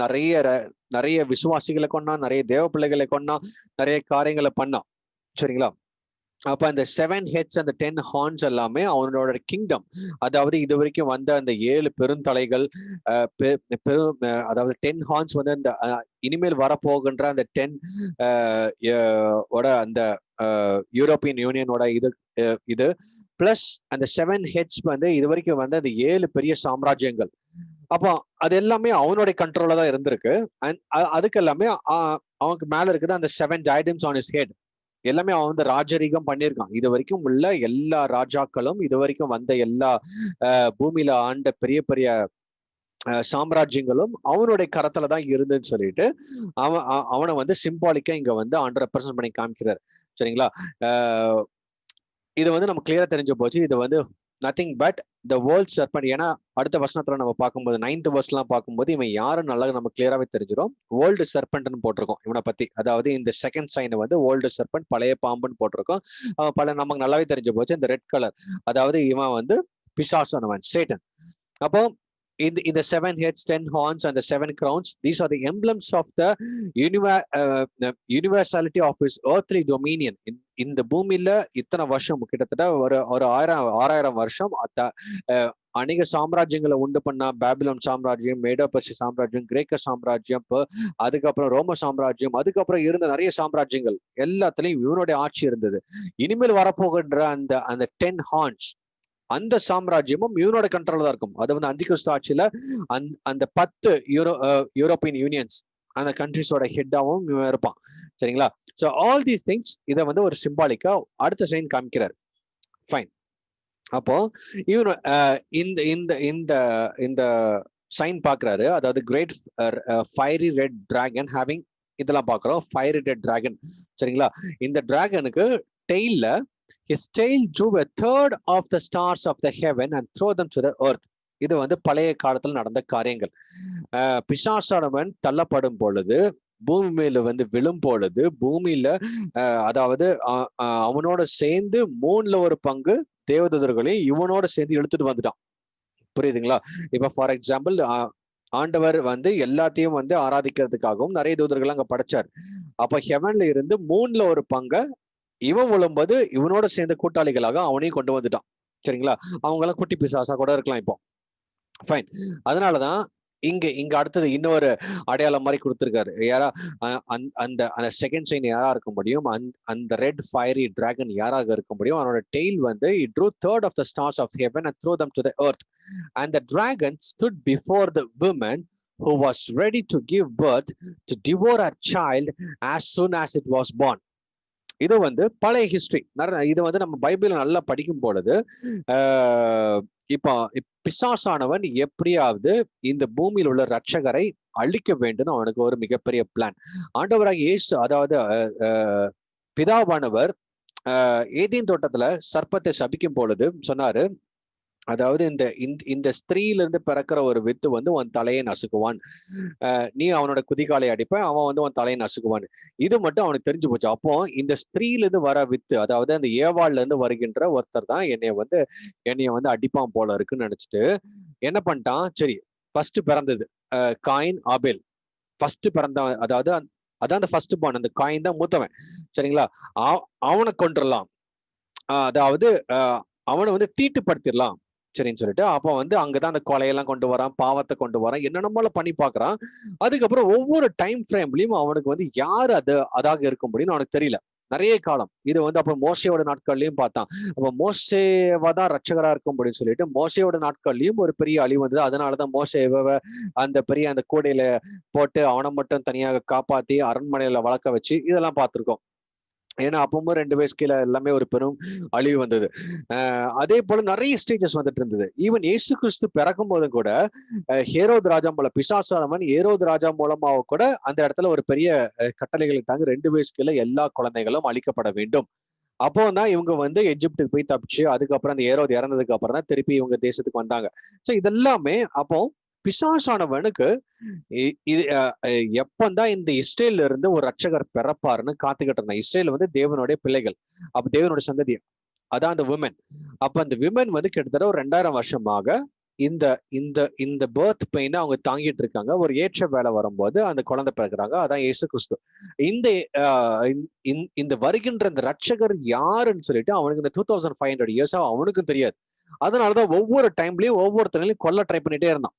நிறைய விசுவாசிகளை கொண்டா, நிறைய தேவ பிள்ளைகளை கொண்டா, நிறைய காரியங்களை பண்ணான். சரிங்களா? அப்ப அந்த 7 ஹெட்ஸ் அந்த 10 ஹார்ன்ஸ் எல்லாமே அவனோட கிங்டம். அதாவது இது வரைக்கும் வந்த அந்த 7 பெருந்தலைகள், அதாவது 10 ஹார்ன்ஸ் வந்து அந்த இனிமேல் வரப்போகின்ற அந்த 10 அந்த யூரோப்பியன் யூனியனோட இது பிளஸ் அந்த 7 ஹெட்ஸ் வந்து இது வரைக்கும் வந்து அந்த 7 பெரிய சாம்ராஜ்யங்கள். அப்போ அது எல்லாமே அவனுடைய கண்ட்ரோல்ல தான் இருந்திருக்கு. அதுக்கு எல்லாமே அவனுக்கு மேல இருக்குது அந்த 7 diadems on his head. எல்லாமே அவன் வந்து ராஜரீகம் பண்ணியிருக்கான். இது வரைக்கும் உள்ள எல்லா ராஜாக்களும், இது வரைக்கும் வந்த எல்லா பூமியில ஆண்ட பெரிய பெரிய சாம்ராஜ்யங்களும் அவனுடைய கரத்துல தான் இருந்துன்னு சொல்லிட்டு அவனை வந்து சிம்பாலிக்கா இங்க வந்து ரெப்ரசன்ட் பண்ணி காமிக்கிறார். சரிங்களா? இது வந்து நம்ம கிளியரா தெரிஞ்சு போச்சு. இது வந்து nothing but the world serpent. ஏன்னா அடுத்த வசனத்துல நம்ம பார்க்கும்போது 9th verse பார்க்கும்போது இவன் யாரும் நல்லா நம்ம கிளியராகவே தெரிஞ்சிடும். வேர்ல்டு சர்பண்ட்னு போட்டிருக்கோம் இவனை பத்தி. அதாவது இந்த செகண்ட் சைன் வந்து வேர்ல்டு சர்பண்ட், பழைய பாம்புன்னு போட்டிருக்கோம். பல நமக்கு நல்லாவே தெரிஞ்சு போச்சு. இந்த ரெட் கலர், அதாவது இவன் வந்து பிசாசானவன், சேட்டன். அப்போ in the 7 heads, 10 horns, and the 7 crowns, these are the emblems of the universality of his earthly dominion. இந்த பூமியில இத்தனை வருஷம், கிட்டத்தட்ட ஒரு 6000 வருஷம் அநேக சாம்ராஜ்யங்களை உண்டு பண்ணா. பாபிலோன் சாம்ராஜ்யம், மேடோ பெர்சியா சாம்ராஜ்யம், கிரேக்க சாம்ராஜ்யம், அதுக்கப்புறம் ரோம சாம்ராஜ்யம், அதுக்கப்புறம் இருந்த நிறைய சாம்ராஜ்யங்கள் எல்லாத்துலயும் இவனுடைய ஆட்சி இருந்தது. இனிமேல் வரப்போகின்ற அந்த அந்த 10 ஹார்ன்ஸ், அந்த சாம்ராஜ்யமும் இவனோட கண்ட்ரோல் தான் இருக்கும். அது வந்து அந்திகிறிஸ்து ஆட்சியில அந்த 10 யூரோப்பியன் யூனியன்ஸ், அந்த கண்ட்ரிஸோட ஹெட்டாவும் இவன் இருப்பான். சரிங்களா? ஸோ ஆல் தீஸ் திங்ஸ் இதை வந்து ஒரு சிம்பாலிக்கா அடுத்த சைன் காமிக்கிறார். ஃபைன். அப்போ இவன் இந்த இந்த இந்த இந்த சைன் பாக்குறாரு. அதாவது great fiery red dragon having, இதெல்லாம் பாக்குறோம். Fiery red dragon. சரிங்களா? இந்த டிராகனுக்கு டெய்ல his tail drew a third of the stars of the heaven and throw them to the earth. இது வந்து பழைய காலத்துல நடந்த காரியங்கள். பிசாசானவன் தள்ளப்படும் பொழுது, பூமி மேல வந்து விழும் பொழுது, பூமியில அதாவது அவனோட சேர்ந்து 3ல் 1 பங்கு தேவதூதர்களையும் இவனோட சேர்ந்து இழுத்துட்டு வந்துட்டான். புரியுதுங்களா? இப்ப ஃபார் எக்ஸாம்பிள், ஆண்டவர் வந்து எல்லாத்தையும் வந்து ஆராதிக்கிறதுக்காகவும் நிறைய தூதர்கள் அங்க படைச்சார். அப்ப ஹெவன்ல இருந்து 3ல் 1 பங்கை இவன் விழும்போது இவனோட சேர்ந்த கூட்டாளிகளாக அவனையும் கொண்டு வந்துட்டான். சரிங்களா? அவங்க எல்லாம் குட்டி பிசாசா கூட இருக்கலாம் இப்போ. ஃபைன். அதனாலதான் இங்க அடுத்தது இன்னொரு அடையாளம் மாதிரி கொடுத்திருக்காரு. யாரா அந்த அந்த செகண்ட் சைன் யாரா இருக்க முடியும்? அந்த ரெட் ஃபயரி டிராகன் யாராக இருக்க முடியும்? அவனோட டெய்ல் வந்து it drew third of the stars of heaven and threw them to the earth. And the dragon stood before the woman who was ready to give birth to devour her child as soon as it was born. இது வந்து பழைய ஹிஸ்டரி. இது வந்து நம்ம பைபிள் நல்லா படிக்கும் பொழுது இப்போ பிசாசானவன் எப்படியாவது இந்த பூமியில் உள்ள ரட்சகரை அழிக்க வேண்டும் அவனுக்கு ஒரு மிகப்பெரிய பிளான். ஆண்டவராக இயேசு, அதாவது பிதாவானவர் ஏதேன் தோட்டத்துல சர்ப்பத்தை சபிக்கும் பொழுது சொன்னாரு, அதாவது இந்த ஸ்திரீலிருந்து பிறக்கிற ஒரு வித்து வந்து உன் தலையை நசுக்குவான், நீ அவனோட குதிகாலை அடிப்ப, அவன் வந்து உன் தலையை நசுக்குவான். இது மட்டும் அவனுக்கு தெரிஞ்சு போச்சு. அப்போ இந்த ஸ்திரீலிருந்து வர வித்து, அதாவது அந்த ஏவாள்ல இருந்து வருகின்ற ஒருத்தர் தான் என்னைய வந்து அடிப்பான் போல இருக்குன்னு நினைச்சிட்டு என்ன பண்ணிட்டான்? சரி, ஃபர்ஸ்ட் பிறந்தது காயின் ஆபேல், ஃபர்ஸ்ட் பிறந்தவன், அதாவது அதான் அந்த ஃபர்ஸ்ட் பார்ன், அந்த காயின் தான் மூத்தவன். சரிங்களா? அவனை கொண்டுடலாம், அதாவது அவனை வந்து தீட்டுப்படுத்திடலாம் சரின்னு சொல்லிட்டு அப்போ வந்து அங்கதான் அந்த கொலையெல்லாம் கொண்டு வரான், பாவத்தை கொண்டு வரான், என்னென்னமோ பண்ணி பாக்குறான். அதுக்கப்புறம் ஒவ்வொரு டைம் ஃப்ரேம்லயும் அவனுக்கு வந்து யாரு அதாக இருக்க முடியும்னு அவனுக்கு தெரியல. நிறைய காலம் இது வந்து அப்ப மோசையோட நாட்கள்லயும் பார்த்தான். அப்ப மோசேவா தான் ரட்சகரா இருக்க முடியும்னு சொல்லிட்டு மோசையோட நாட்கள்லயும் ஒரு பெரிய அழிவு வந்தது. அதனாலதான் மோசேவை அந்த பெரிய அந்த கூடையில போட்டு அவனை மட்டும் தனியாக காப்பாத்தி அரண்மனையில வளர்க்க வச்சு இதெல்லாம் பார்த்திருக்கோம். ஏன்னா அப்பவும் 2 வயசு கீழே எல்லாமே ஒரு பெரும் அழிவு வந்தது. அதே போல நிறைய ஸ்டேஜஸ் வந்துட்டு இருந்தது. ஈவன் இயேசு கிறிஸ்து பிறக்கும் போது கூட ஹேரோத் ராஜா மூலம், பிசாசானவன் ஹேரோத் ராஜா மூலமாக கூட அந்த இடத்துல ஒரு பெரிய கட்டளைகள் இட்டாங்க. 2 வயசு கீழே எல்லா குழந்தைகளும் அழிக்கப்பட வேண்டும். அப்போ தான் இவங்க வந்து எஜிப்டுக்கு போய் தப்பிச்சு, அதுக்கப்புறம் அந்த ஏரோது இறந்ததுக்கு அப்புறம் தான் திருப்பி இவங்க தேசத்துக்கு வந்தாங்க. ஸோ இதெல்லாமே அப்போ பிசாசானவனுக்கு இது எப்பந்தான் இந்த இஸ்ரேல்ல இருந்து ஒரு ரட்சகர் பிறப்பாருன்னு காத்துக்கிட்டு இருந்தான். இஸ்ரேல் வந்து தேவனுடைய பிள்ளைகள், அப்ப தேவனுடைய சந்ததி, அதான் அந்த விமன். அப்ப அந்த விமன் வந்து கிட்டத்தட்ட ஒரு 2000 வருஷமாக இந்த இந்த இந்த பர்த் பெயினை அவங்க தாங்கிட்டு இருக்காங்க. ஒரு ஏற்ற வேலை வரும்போது அந்த குழந்தை பிறகுறாங்க. அதான் இயேசு கிறிஸ்து. இந்த வருகின்ற இந்த ரட்சகர் யாருன்னு சொல்லிட்டு அவனுக்கு இந்த 2500 இயர்ஸா அவனுக்கும் தெரியாது. அதனாலதான் ஒவ்வொரு டைம்லயும் ஒவ்வொருத்தரையும் கொல்ல ட்ரை பண்ணிட்டே இருந்தான்.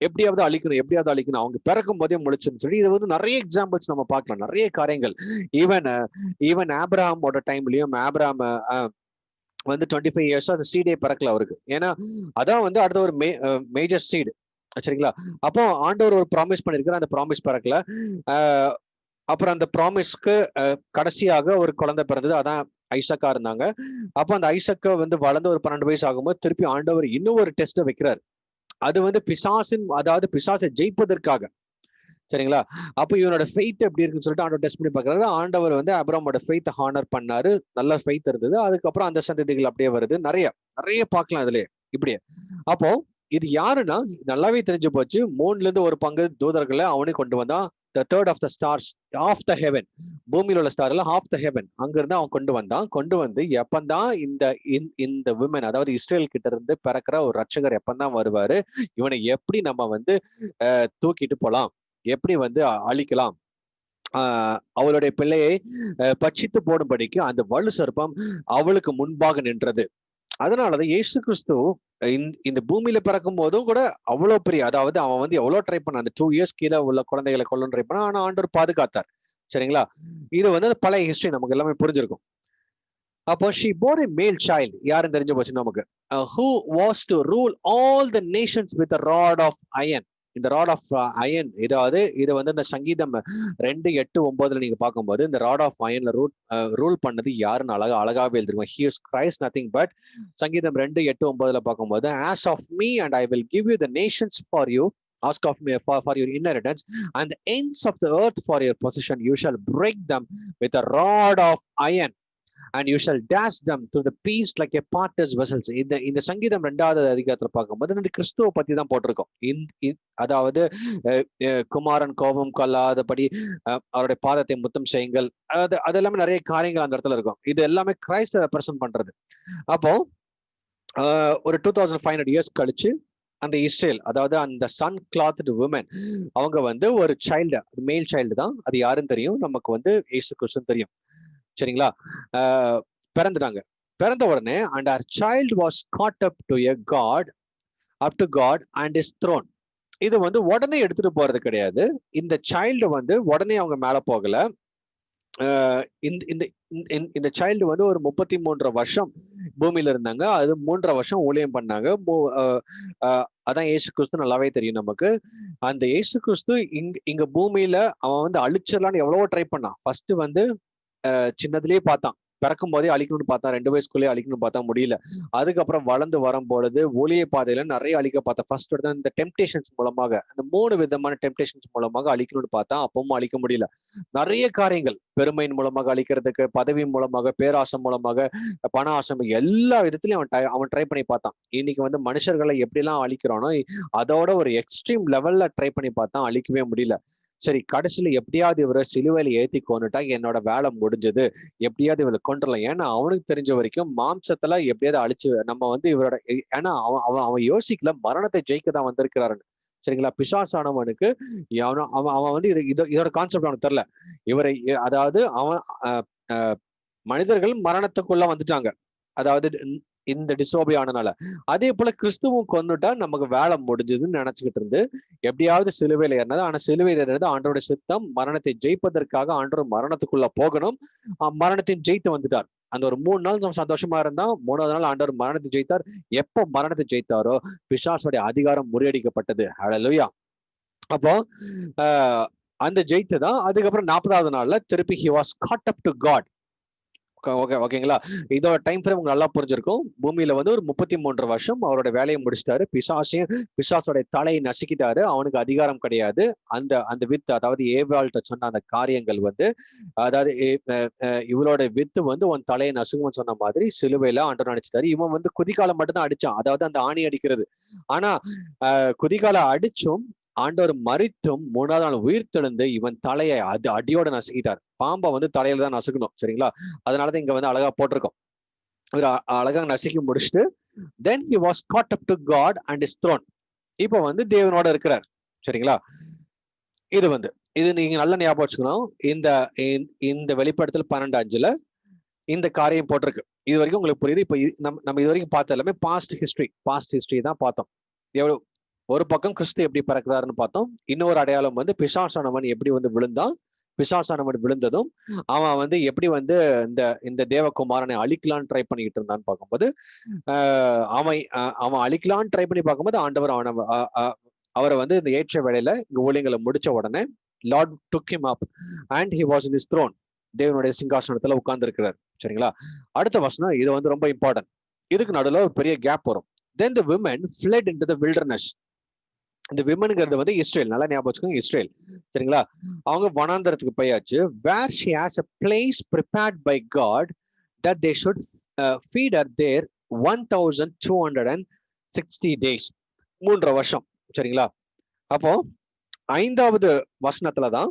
எப்படியாவது அழிக்கணும் அவங்க பிறக்கும் போதே முழிச்சுன்னு சொல்லி இது வந்து நிறைய எக்ஸாம்பிள்ஸ் நம்ம பார்க்கலாம், நிறைய காரியங்கள். ஈவன் ஆப்ரஹாமோட டைம்லயும் ஆப்ரஹாம் வந்து 25 இயர்ஸ் அந்த சீடே பிறக்கல அவருக்கு. ஏன்னா அதான் வந்து அடுத்த ஒரு மேஜர் சீடு. சரிங்களா? அப்போ ஆண்டவர் ஒரு ப்ராமிஸ் பண்ணிருக்கிற, அந்த ப்ராமிஸ் பிறக்கல. அப்புறம் அந்த ப்ராமிஸ்க்கு கடைசியாக ஒரு குழந்தை பிறந்தது, அதான் ஐசக்கா இருந்தாங்க. அப்போ அந்த ஐசக்கா வந்து வளர்ந்து ஒரு 12 வயசு ஆகும்போது திருப்பி ஆண்டவர் இன்னும் ஒரு டெஸ்ட்டை வைக்கிறார். அது வந்து பிசாசின், அதாவது பிசாசை ஜெயிப்பதற்காக. சரிங்களா? அப்ப இவனோட ஃபெய்த் எப்படி இருக்குன்னு சொல்லிட்டு ஆண்டவர் டெஸ்ட் பண்ணி பார்க்கறாரு. ஆண்டவர் வந்து ஆபிரகாமோட ஃபெய்த் ஹானர் பண்ணாரு. நல்ல ஃபெய்த் இருந்தது. அதுக்கப்புறம் அந்த சந்ததிகள் அப்படியே வருது. நிறைய நிறைய பார்க்கலாம் இதுலயே இப்படியே. அப்போ இது யாருன்னா நல்லாவே தெரிஞ்சு போச்சு. 3ல இருந்து ஒரு பங்கு தூதர்களை அவனே கொண்டு வந்தான். The third of the stars of the heaven, பூமியில உள்ள ஸ்டார் எல்லாம் ஆஃப் த ஹெவன், அங்கிருந்து அவன் கொண்டு வந்தான். கொண்டு வந்து எப்பந்தான் இந்த விமன், அதாவது இஸ்ரேல் கிட்ட இருந்து பிறக்கிற ஒரு ரட்சகர் எப்பந்தான் வருவாரு, இவனை எப்படி நம்ம வந்து தூக்கிட்டு போலாம், எப்படி வந்து அழிக்கலாம், அவளுடைய பிள்ளையை பட்சித்து போடும்படிக்கு அந்த வலு சர்ப்பம் அவளுக்கு முன்பாக நின்றது. அதனாலதான் இயேசு கிறிஸ்து இந்த பூமியில பிறக்கும் போதும் கூட அவ்வளவு பெரிய, அதாவது அவன் வந்து எவ்வளவு ட்ரை பண்ணான், அந்த 2 இயர்ஸ் கீழே உள்ள குழந்தைகளை கொல்லணும் ட்ரை பண்ணான். ஆனா ஆண்டவர் பாதுகாத்தார். சரிங்களா? இது வந்து பழைய ஹிஸ்டரி, நமக்கு எல்லாமே புரிஞ்சிருக்கும். அப்போ she bore a male child, யாரும் தெரிஞ்சு போச்சு நமக்கு, who was to rule all the nations with a rod of iron. இந்த ராட் ஆஃப் அயன், இதாவது இது வந்து இந்த சங்கீதம் 2:8-9 நீங்க பார்க்கும்போது இந்த ராட் ஆஃப் அயன்ல ரூல் பண்ணது யாருன்னு அழகாவே எழுதிருக்கோம். he is Christ, nothing but. சங்கீதம் 2:8-9 பார்க்கும்போது, as of me and I will give you the nations for you, ask of me for your inheritance, and the ends of the earth for your possession, you shall break them with a rod of iron and you shall dash them to the piece like a potter's vessels. இந்த சங்கீதம் 2வது அதிகாரத்துல பார்க்கும்போது இந்த கிறிஸ்துவ பத்தி தான் போட்டிருக்கோம். அதாவது குமாரன் கோபம் கொள்ளாதபடி அவருடைய பாதத்தை முத்தம் செய்யுங்கள், அது எல்லாமே நிறைய காரியங்கள் அந்த இடத்துல இருக்கும். இது எல்லாமே கிரைஸ்ட ரெப்ரசன்ட் பண்றது. அப்போ ஒரு 2500 இயர்ஸ் கழிச்சு அந்த இஸ்ரேல், அதாவது அந்த சன் கிளாத்டு விமன், அவங்க வந்து ஒரு சைல்டு, மேல் சைல்டு தான், அது யாருன்னு தெரியும் நமக்கு, வந்து இயேசு கிறிஸ்துன்னு தெரியும். சரிங்களா? பிறந்துட்டாங்க. பிறந்த உடனே and our child was caught up to God and his throne. இது வந்து உடனே எடுத்துட்டு போறது கிடையாது. இந்த சைல்டு வந்து உடனே அவங்க மேல போகல. இந்த சைல்டு வந்து ஒரு 33 வருஷம் பூமியில இருந்தாங்க. அது 3.5 வருஷம் ஊழியம் பண்ணாங்க. அதான் இயேசு கிறிஸ்து நல்லாவே தெரியும் நமக்கு. அந்த இயேசு கிறிஸ்து இங்க பூமியில அவன் வந்து அழிச்சிடலான்னு எவ்வளவோ ட்ரை பண்ணான். ஃபர்ஸ்ட் வந்து சின்னதுலயே பார்த்தான், பிறக்கும் போதே அழிக்கணும்னு பார்த்தா, 2 வயசுக்குள்ளேயே அழிக்கணும்னு பார்த்தா முடியல. அதுக்கப்புறம் வளர்ந்து வரும்பொழுது ஊழிய பாதையில நிறைய அழிக்க பார்த்தா. ஃபர்ஸ்ட் எடுத்த இந்த டெம்டேஷன்ஸ் மூலமாக, அந்த 3 விதமான டெம்டேஷன்ஸ் மூலமாக அழிக்கணும்னு பார்த்தா, அப்பவும் அழிக்க முடியல. நிறைய காரியங்கள், பெருமையின் மூலமாக அழிக்கிறதுக்கு, பதவி மூலமாக, பேராசம் மூலமாக, பண ஆசம், எல்லா விதத்திலையும் அவன் ட்ரை பண்ணி பார்த்தான். இன்னைக்கு வந்து மனுஷர்களை எப்படிலாம் அழிக்கிறானோ அதோட ஒரு எக்ஸ்ட்ரீம் லெவல்ல ட்ரை பண்ணி பார்த்தான், அழிக்கவே முடியல. சரி, கடைசியில எப்படியாவது இவரை சிலுவையில ஏத்தி கொண்டுட்டா என்னோட வேலை முடிஞ்சது, எப்படியாவது இவரை கொண்டுடலாம். ஏன்னா அவனுக்கு தெரிஞ்ச வரைக்கும் மாம்சத்துல எப்படியாவது அழிச்சு நம்ம வந்து இவரோட, ஏன்னா அவன் யோசிக்கல மரணத்தை ஜெயிக்க தான் வந்திருக்கிறாருன்னு. சரிங்களா? பிசாசானவனுக்கு அவன் வந்து இதோட கான்செப்ட் அவனுக்கு தெரியல. இவரை, அதாவது அவன் மனிதர்கள் மரணத்துக்குள்ள வந்துட்டாங்க, அதாவது இந்த டிசோபி ஆனனால. அதே போல கிறிஸ்துவும் கொண்டுட்டா நமக்கு வேலை முடிஞ்சதுன்னு நினைச்சுக்கிட்டு இருந்து எப்படியாவது சிலுவையில ஏறினது. ஆனா சிலுவையில ஏறினது ஆண்டோட சித்தம், மரணத்தை ஜெயிப்பதற்காக ஆண்டவர் மரணத்துக்குள்ள போகணும். மரணத்தையும் ஜெயித்து வந்துட்டார். அந்த ஒரு 3 நாள் நம்ம சந்தோஷமா இருந்தா, 3வது நாள் ஆண்டவர் மரணத்தை ஜெயித்தார். எப்போ மரணத்தை ஜெயித்தாரோ பிசாசுடைய அதிகாரம் முறியடிக்கப்பட்டது. ஹல்லேலூயா. அப்போ அந்த ஜெயித்து தான் அதுக்கப்புறம் 40வது நாள்ல திருப்பி he was caught up to God. ஓகேங்களா? இதோட டைம் ஃப்ரேம் உங்களுக்கு நல்லா புரிஞ்சிருக்கும். பூமியில வந்து ஒரு 33 வருஷம் அவரோட வேலையை முடிச்சிட்டாரு. பிசாசோட தலையை நசுக்கிட்டாரு. அவனுக்கு அதிகாரம் கிடையாது. அந்த வித்து, அதாவது ஏவாள்கிட்ட சொன்ன அந்த காரியங்கள் வந்து, அதாவது இவளோட வித்து வந்து உன் தலையை நசுக்கும்னு சொன்ன மாதிரி சிலுவையில ஆண்டவர் அடிச்சிட்டாரு. இவன் வந்து குதிகாலம் மட்டும்தான் அடிச்சான், அதாவது அந்த ஆணி அடிக்கிறது. ஆனா குதிகால அடிச்சும் ஆண்டவர் மரித்தும் 3வது நாள் உயிர் தெழுந்து இவன் தலையை அடியோட நசுக்கிட்டார். பாம்பை வந்து தலையில தான் நசுக்கணும். சரிங்களா? அதனாலதான் இங்க வந்து அழகா போட்டிருக்கோம். இவர் அழகா நசுக்கி முடிச்சுட்டு then he was caught up to God and his throne. இப்ப வந்து தேவனோட இருக்கிறார். சரிங்களா? இது நீங்க நல்ல ஞாபகம் வச்சுக்கணும். இந்த வெளிப்படுத்தல் 12:5 இந்த காரியம் போட்டிருக்கு. இது வரைக்கும் உங்களுக்கு புரியுது. இப்ப நம்ம இது வரைக்கும் பார்த்த எல்லாமே பாஸ்ட் ஹிஸ்டரி தான் பார்த்தோம். எவ்வளவு ஒரு பக்கம் கிறிஸ்து எப்படி பிறக்கிறாருன்னு பார்த்தோம். இன்னொரு அடையாளம் வந்து பிசாசானவன் எப்படி வந்து விழுந்தான். பிசாசானவன் விழுந்ததும் அவன் வந்து எப்படி வந்து இந்த தேவகுமாரனை அழிக்கலான்னு ட்ரை பண்ணிக்கிட்டு இருந்தான்னு பார்க்கும்போது, அவன் அழிக்கலான்னு ட்ரை பண்ணி பார்க்கும்போது ஆண்டவர் அவரை வந்து இந்த ஏற்ற வேளையில இங்க ஊழியங்களை முடிச்ச உடனே Lord took him up and he was in his throne. தேவனுடைய சிங்காசனத்துல உட்கார்ந்து இருக்கிறார். சரிங்களா? அடுத்த வசனம், இது வந்து ரொம்ப இம்பார்ட்டன்ட். இதுக்கு நடுவில் ஒரு பெரிய கேப் வரும். Then the women fled into the wilderness. இந்த விமனுங்கிறது வந்து இஸ்ரேல், நல்லா ஞாபகம் வச்சுக்கோங்க, இஸ்ரேல். சரிங்களா? அவங்க வனாந்தரத்துக்கு போயாச்சு. Where she has a place prepared by God that they should feed at there 1260 days. 3.5 வருஷம். சரிங்களா? அப்போ 5வது வசனத்துலதான்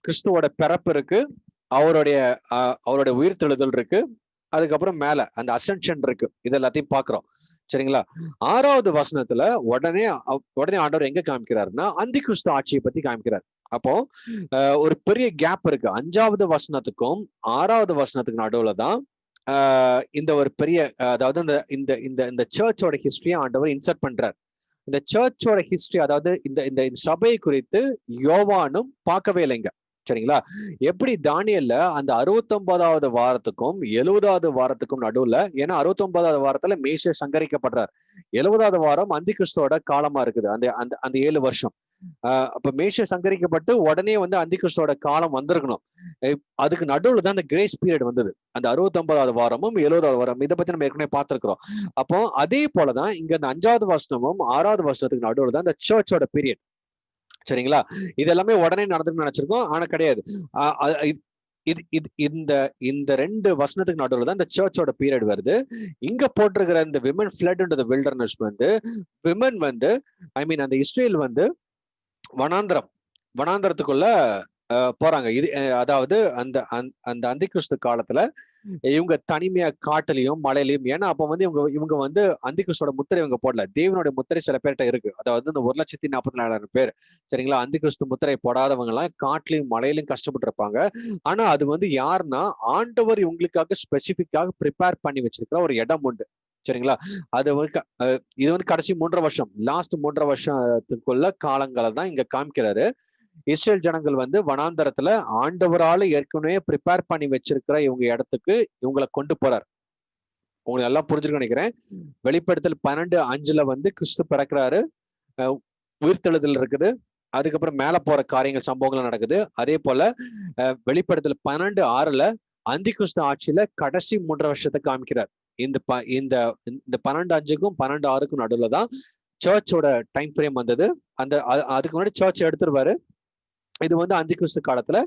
கிறிஸ்துவோட பிறப்பு இருக்கு, அவருடைய அவருடைய உயிர்த்தெழுதல் இருக்கு, அதுக்கப்புறம் மேல அந்த அசென்ஷன் இருக்கு. இது எல்லாத்தையும் பாக்குறோம். சரிங்களா? 6வது வசனத்துல உடனே ஆண்டவர் எங்க காமிக்கிறாருன்னா அந்தி கிறிஸ்து ஆட்சியை பத்தி காமிக்கிறார். அப்போ ஒரு பெரிய கேப் இருக்கு. 5வது வசனத்துக்கும் 6வது வசனத்துக்கு நடுவுல தான் இந்த ஒரு பெரிய அதாவது இந்த இந்த இந்த இந்த சர்ச்சோட ஹிஸ்டரியை ஆண்டவர் இன்சர்ட் பண்றார். இந்த சர்ச்சோட ஹிஸ்டரி, அதாவது இந்த இந்த சபை குறித்து யோவானும் பார்க்கவே இல்லைங்க. சரிங்களா? எப்படி தானியல்ல அந்த 69வது வாரத்துக்கும் 70வது வாரத்துக்கும் நடுவுல, ஏன்னா 69வது வாரத்துல மேஷ சங்கரிக்கப்படுறார், 70வது வாரம் அந்தி கிறிஸ்துவோட காலமா இருக்குது, அந்த அந்த அந்த 7 வருஷம். அப்ப மேஷ சங்கரிக்கப்பட்டு உடனே வந்து அந்தி கிறிஸ்துவோட காலம் வந்திருக்கணும். அதுக்கு நடுவுல தான் அந்த கிரேஸ் பீரியட் வந்தது, அந்த 69வது வாரமும் 70வது வாரம். இதை பத்தி நம்ம ஏற்கனவே பார்த்திருக்கிறோம். அப்போ அதே போலதான் இங்க இந்த 5வது வருஷமும் 6வது வருஷத்துக்கு நடுவுல தான் இந்த சர்ச்சோட பீரியட். சரிங்களா? இது எல்லாமே உடனே நடந்துன்னு நினைச்சிருக்கோம், ஆனா கிடையாது. இது இது இந்த இந்த 2 வசனத்துக்கு நடுவுல தான் இந்த சர்ச்சோட பீரியட் வருது. இங்க போட்டிருக்கிற இந்த women flood into the wilderness வந்து, விமன் வந்து ஐ மீன் அந்த இஸ்ரேல் வந்து வனாந்தரத்துக்குள்ள போறாங்க. இது அதாவது அந்த அந்த அந்தி கிறிஸ்து காலத்துல இவங்க தனிமையா காட்டுலயும் மலையிலையும், ஏன்னா அப்ப வந்து இவங்க வந்து அந்தி கிறிஸ்துவோட முத்திரை இவங்க போடல, தேவனுடைய முத்திரை சில பேர்கிட்ட இருக்கு. அதாவது இந்த 1,44,000 பேர். சரிங்களா? அந்தி கிறிஸ்து முத்திரை போடாதவங்க எல்லாம் காட்டுலயும் மலையிலையும் கஷ்டப்பட்டு இருப்பாங்க. ஆனா அது வந்து யாருன்னா ஆண்டவர் இவங்களுக்காக ஸ்பெசிபிக்காக ப்ரிப்பேர் பண்ணி வச்சிருக்கிற ஒரு இடம் உண்டு. சரிங்களா? அது வந்து இது வந்து கடைசி 3.5 வருஷம், லாஸ்ட் 3.5 வருஷத்துக்குள்ள காலங்களை தான் இங்க காமிக்கிறாரு. இஸ்ரேல் ஜனங்கள் வந்து வனாந்தரத்துல ஆண்டவரால ஏற்கனவே ப்ரிப்பேர் பண்ணி வச்சிருக்கிற இவங்க இடத்துக்கு இவங்களை கொண்டு போறார். உங்களுக்கு எல்லாம் புரிஞ்சுக்க நினைக்கிறேன். வெளிப்படுத்தல் 12:5 வந்து கிறிஸ்து பிறக்கிறாரு, உயிர்த்தெழுதல் இருக்குது, அதுக்கப்புறம் மேல போற காரியங்கள் சம்பவங்கள் நடக்குது. அதே போல வெளிப்படுத்தல் 12:6 அந்தி கிறிஸ்து ஆட்சியில கடைசி 3.5 வருஷத்தை காமிக்கிறார். இந்த இந்த 12:5க்கும் 12:6க்கும் நடுவுல தான் சர்ச்சோட டைம் ஃப்ரேம் வந்தது. அந்த அதுக்கு முன்னாடி சர்ச் எடுத்துருவாரு. இது வந்து அந்தி கிறிஸ்து காலத்துல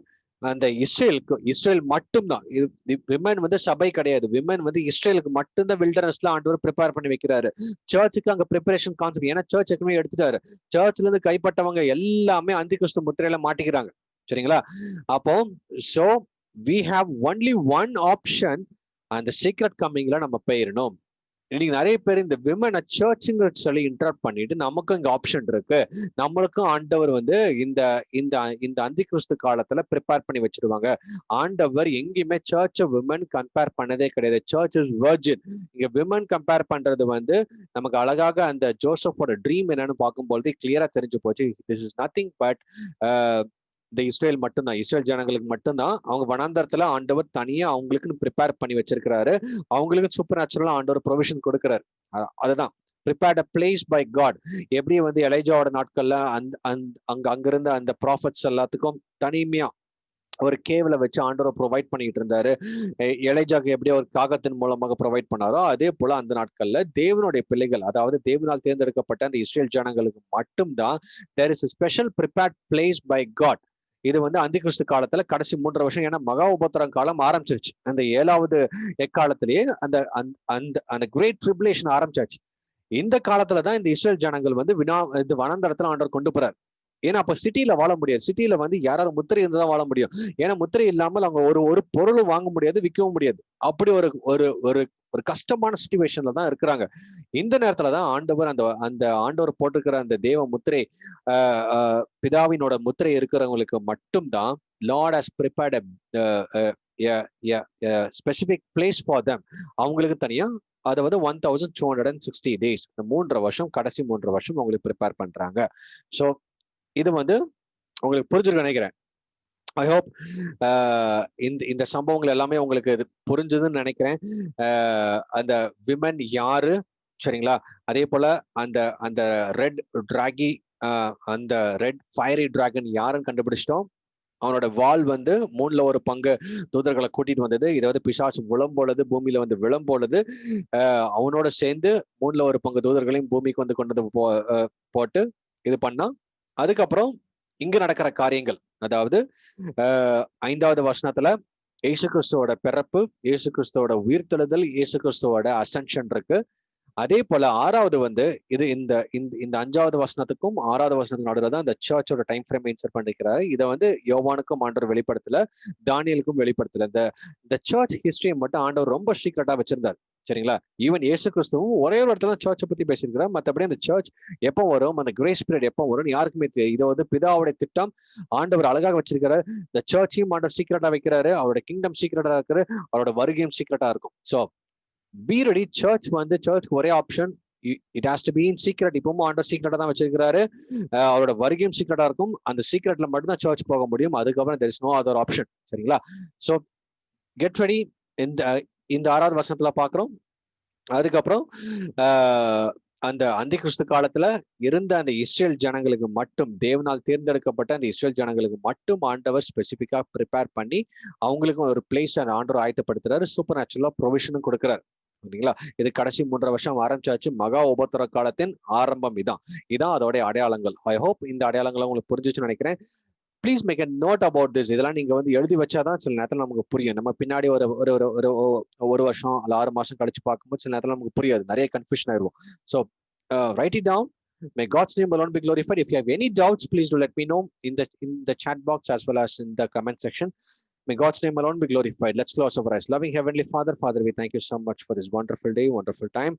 அந்த இஸ்ரேல் மட்டும்தான். விமன் வந்து சபை கிடையாது, விமன் வந்து இஸ்ரேலுக்கு மட்டும்தான் வில்டர்னஸ்ல ஆண்டவர் ப்ரிப்பேர் பண்ணி வைக்கிறாரு. சர்ச்சுக்கு அங்க ப்ரிப்பரேஷன் கான்செப்ட், ஏன்னா சர்ச் ஏற்கனவே எடுத்துட்டாரு. சர்ச்ல இருந்து கைப்பட்டவங்க எல்லாமே அந்தி கிறிஸ்து முத்திரையில மாட்டிக்கிறாங்க. சரிங்களா? அப்போ so we have only one option, அந்த சீக்ரெட் கம்மிங்ல நம்ம போயிடணும். இன்னைக்கு நிறைய பேர் இந்த விமனை சர்ச்சுங்க சொல்லி இன்டரப்ட் பண்ணிட்டு, நமக்கும் இங்க ஆப்ஷன் இருக்கு, நம்மளுக்கும் ஆண்டவர் வந்து இந்த இந்த இந்த அந்தி கிறிஸ்து காலத்துல ப்ரிப்பேர் பண்ணி வச்சிருவாங்க. ஆண்டவர் எங்கேயுமே சர்ச்சை விமன் கம்பேர் பண்ணதே கிடையாது. Search is virgin. இங்க விமன் கம்பேர் பண்றது வந்து நமக்கு அழகாக அந்த ஜோசப்போட ட்ரீம் என்னன்னு பார்க்கும்போது கிளியரா தெரிஞ்சு போச்சு. திஸ் இஸ் நத்திங் பட் இந்த இஸ்ரேல் மட்டும்தான், இஸ்ரேல் ஜனங்களுக்கு மட்டும்தான் அவங்க வனாந்தரத்துல ஆண்டவர் தனியா அவங்களுக்குன்னு ப்ரிப்பேர் பண்ணி வச்சிருக்கிறாரு. அவங்களுக்கு சூப்பர் நேச்சுரலா ஆண்டவர் ப்ரொவிஷன் கொடுக்கிறாரு. அதுதான் prepared a place by God. எப்படி வந்து எலைஜாவோட நாட்கள்ல அங்கிருந்த அந்த ப்ராஃபட்ஸ் எல்லாத்துக்கும் தனிமையா ஒரு கேவ்ல வச்சு ஆண்டவர் ப்ரொவைட் பண்ணிட்டு இருந்தாரு. எலைஜாக்கு எப்படி ஒரு காகத்தின் மூலமாக ப்ரொவைட் பண்ணாரோ அதே போல அந்த நாட்கள்ல தேவனுடைய பிள்ளைகள், அதாவது தேவனால் தேர்ந்தெடுக்கப்பட்ட அந்த இஸ்ரேல் ஜனங்களுக்கு மட்டும்தான் there is a special prepared place by God. இது வந்து அந்தி கிறிஸ்து காலத்துல கடைசி 3.5 வருஷம், ஏன்னா மகா உபத்திரம் காலம் ஆரம்பிச்சிருச்சு. அந்த 7வது எக்காலத்திலேயே அந்த அந்த அந்த கிரேட் ட்ரிபுலேஷன் ஆரம்பிச்சாச்சு. இந்த காலத்துலதான் இந்த இஸ்ரேல் ஜனங்கள் வந்து இது வனாந்தரத்துல ஆண்டவர் கொண்டு போறாரு. ஏன்னா அப்ப சிட்டியில வாழ முடியாது. சிட்டியில வந்து யாராவது முத்திரை இருந்துதான் வாழ முடியும். ஏன்னா முத்திரை இல்லாமல் அவங்க ஒரு பொருளும் வாங்க முடியாது, விற்கவும் முடியாது. அப்படி ஒரு ஒரு ஒரு ஒரு கஷ்டமான சிச்சுவேஷன்ல தான் இருக்கிறாங்க. இந்த நேரத்துலதான் ஆண்டவர் அந்த அந்த ஆண்டவர் போட்டிருக்கிற அந்த தேவ முத்திரை, பிதாவினோட முத்திரை இருக்கிறவங்களுக்கு மட்டும்தான் Lord has prepared specific place for them. அவங்களுக்கு தனியா அதை வந்து 1260 days, இந்த 3.5 வருஷம், கடைசி 3.5 வருஷம் அவங்களுக்கு ப்ரிப்பேர் பண்றாங்க. ஸோ இது வந்து உங்களுக்கு புரிஞ்சிருக்க நினைக்கிறேன். ஐ ஹோப் இந்த சம்பவங்கள் எல்லாமே உங்களுக்கு இது புரிஞ்சுதுன்னு நினைக்கிறேன். அந்த விமன் யாரு, சரிங்களா? அதே போல அந்த அந்த ரெட் டிராகி, அந்த ரெட் ஃபயரி டிராகன் யாருன்னு கண்டுபிடிச்சிட்டோம். அவனோட வால் வந்து 3/1 தூதர்களை கூட்டிட்டு வந்தது. இதை வந்து பிசாசு விளம்பொழுது, பூமியில வந்து விளம்பொழுது அவனோட சேர்ந்து 3/1 தூதர்களையும் பூமிக்கு வந்து கொண்டு போட்டு இது பண்ணா அதுக்கப்புறம் இங்க நடக்கிற காரியங்கள், அதாவது 5வது வசனத்துல இயேசு கிறிஸ்துவோட பிறப்பு, இயேசு கிறிஸ்துவோட உயிர்த்தெழுதல், இயேசு கிறிஸ்துவோட அசென்ஷன் இருக்கு. அதே போல 6வது இது இந்த இந்த 5வது வசனத்துக்கும் 6வது வசனத்துக்கும் நடுவில் தான் இந்த சர்ச்சோட டைம் ஃப்ரேம் இன்சர்ட் பண்ணிக்கிறாரு. இதை யோவானுக்கும் ஆண்டவர் வெளிப்படுத்தல, தானியலுக்கும் வெளிப்படுத்தல. இந்த சர்ச் ஹிஸ்டரியை மட்டும் ஆண்டவர் ரொம்ப சீக்கிரட்டா வச்சிருந்தார். சரிங்களா? ஈவன் இயேசு கிறிஸ்துவும் ஒரே ஒரு இடத்துல சர்ச்சை பத்தி பேசியிருக்கிறார். மற்றபடி அந்த சர்ச் எப்போ வரும், அந்த கிரேஸ் பீரியட் எப்போ வரும் யாருக்குமே தெரியும். இது பிதாவுடைய திட்டம். ஆண்டவர் அழகாக வச்சிருக்காரு. இந்த சர்ச்சையும் ஆண்டவர் சீக்கிரட்டா வைக்கிறாரு. அவரோட கிங்டம் சீக்கிரட்டா இருக்கிற, அவரோட வருகையும் சீக்கிரட்டா இருக்கும். So be ready. சர்ச்சுக்கு ஒரே option, it has to be in secret. இப்பவும் ஆண்டவர் சீக்ரெட்டா தான் வச்சிருக்கிறாரு. அவரோட வருகையும் சீக்ரெட்டா இருக்கும். அந்த சீக்ரெட்ல மட்டும் தான் சர்ச் போக முடியும். அதுக்கப்புறம் there is no other option. சரிங்களா? So get ready. இந்த 6வது வசனத்துல பாக்குறோம். அதுக்கப்புறம் அந்த அந்தி கிறிஸ்து காலத்துல இருந்த அந்த இஸ்ரேல் ஜனங்களுக்கு மட்டும், தேவனால் தேர்ந்தெடுக்கப்பட்ட அந்த இஸ்ரேல் ஜனங்களுக்கு மட்டும் ஆண்டவர் ஸ்பெசிபிக்கா ப்ரிப்பேர் பண்ணி அவங்களுக்கும் ஒரு பிளேஸ் ஆண்டவர் ஆயத்தப்படுத்துறாரு. சூப்பர் நேச்சுரலா ப்ரொவிஷனும் கொடுக்குறாரு. ஓகேங்களா? இது கடைசி 3.5 வருஷம் ஆரம்பிச்சாச்சு. மகா உபத்திர காலத்தின் ஆரம்பம் இதான் அதோடைய அடையாளங்கள். ஐ ஹோப் இந்த அடையாளங்களை உங்களுக்கு புரிஞ்சிச்சுன்னு நினைக்கிறேன். Please make a note about this. இதெல்லாம் நீங்க எழுதி வச்சாதான் சில நேரத்தில் நமக்கு புரியும். நம்ம பின்னாடி ஒரு வருஷம் அல்ல 6 மாசம் கழிச்சு பார்க்கும்போது சில நேரத்தில் நமக்கு புரியாது, நிறைய கன்ஃபியூஷன் ஆயிடுவோம். So write it down. May God's name alone be glorified. If you have any doubts, please do let me know in the chat box as well as in the comment section. May God's name alone be glorified. Let's close our eyes. Loving Heavenly Father, we thank you so much for this wonderful day, wonderful time.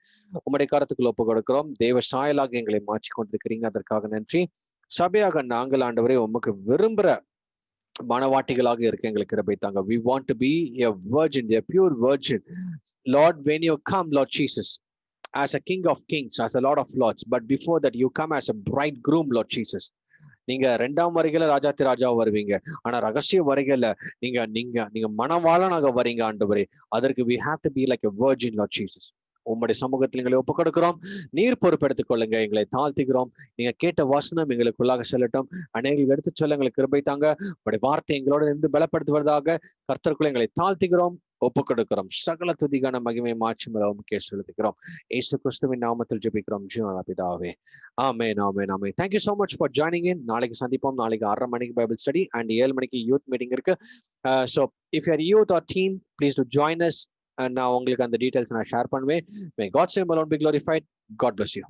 உம்முடைய கரத்துக்குள்ள ஒப்பு கொடுக்கிறோம். தேவ சாயலாக எங்களை மாற்றி கொண்டிருக்கிறீங்க, அதற்காக நன்றி. சபையாக நாங்கள் ஆண்டவரே உமக்கு விரும்புற மனவாட்டிகளாக இருக்க எங்களுக்கு கிருபை தாங்க. We want to be a virgin, a pure virgin. Lord, when you come, Lord Jesus, as a King of Kings, as a Lord of Lords, but before that you come as a bridegroom, Lord Jesus. நீங்க 2ஆம் வருகையில ராஜாத்தி ராஜாவா வருவீங்க. ஆனா ரகசிய வருகையில நீங்க நீங்க நீங்க மணவாளனாக வரீங்க ஆண்டவரே. அதற்கு we have to be like a virgin, Lord Jesus. உம்முடைய சமூகத்தில் எங்களை ஒப்பு கொடுக்கிறோம். நீர் பொறுப்பெடுத்துக் கொள்ளுங்க. எங்களை தாழ்த்துகிறோம். நீங்க கேட்ட வசனம் எங்களுக்குள்ளாக செல்லட்டும். அநேகம் எடுத்து சொல்ல எங்களுக்கு கிருபை தாங்க. உங்களுடைய வார்த்தை எங்களோட இருந்து பலப்படுத்துவதாக கர்த்தருக்குள்ள எங்களை தாழ்த்துகிறோம், ஒப்பு கொடுக்கிறோம். சகல துதிகான மகிமை மாற்றி முக்கே செலுத்துகிறோம். இயேசு கிறிஸ்துவின் நாமத்தில் ஜெபிக்கிறோம் ஜீவன பிதாவே. ஆமென், ஆமென், ஆமென். Thank you so much for joining in. நாளைக்கு சந்திப்போம். நாளைக்கு 6:30 மணிக்கு பைபிள் ஸ்டடி அண்ட் 7 மணிக்கு யூத் மீட்டிங் இருக்கு. So if you are youth or teen, please do join us. நான் உங்களுக்கு அந்த டீடைல்ஸ் நான் ஷேர் பண்ணுவேன். May God's name alone be glorified. God bless you.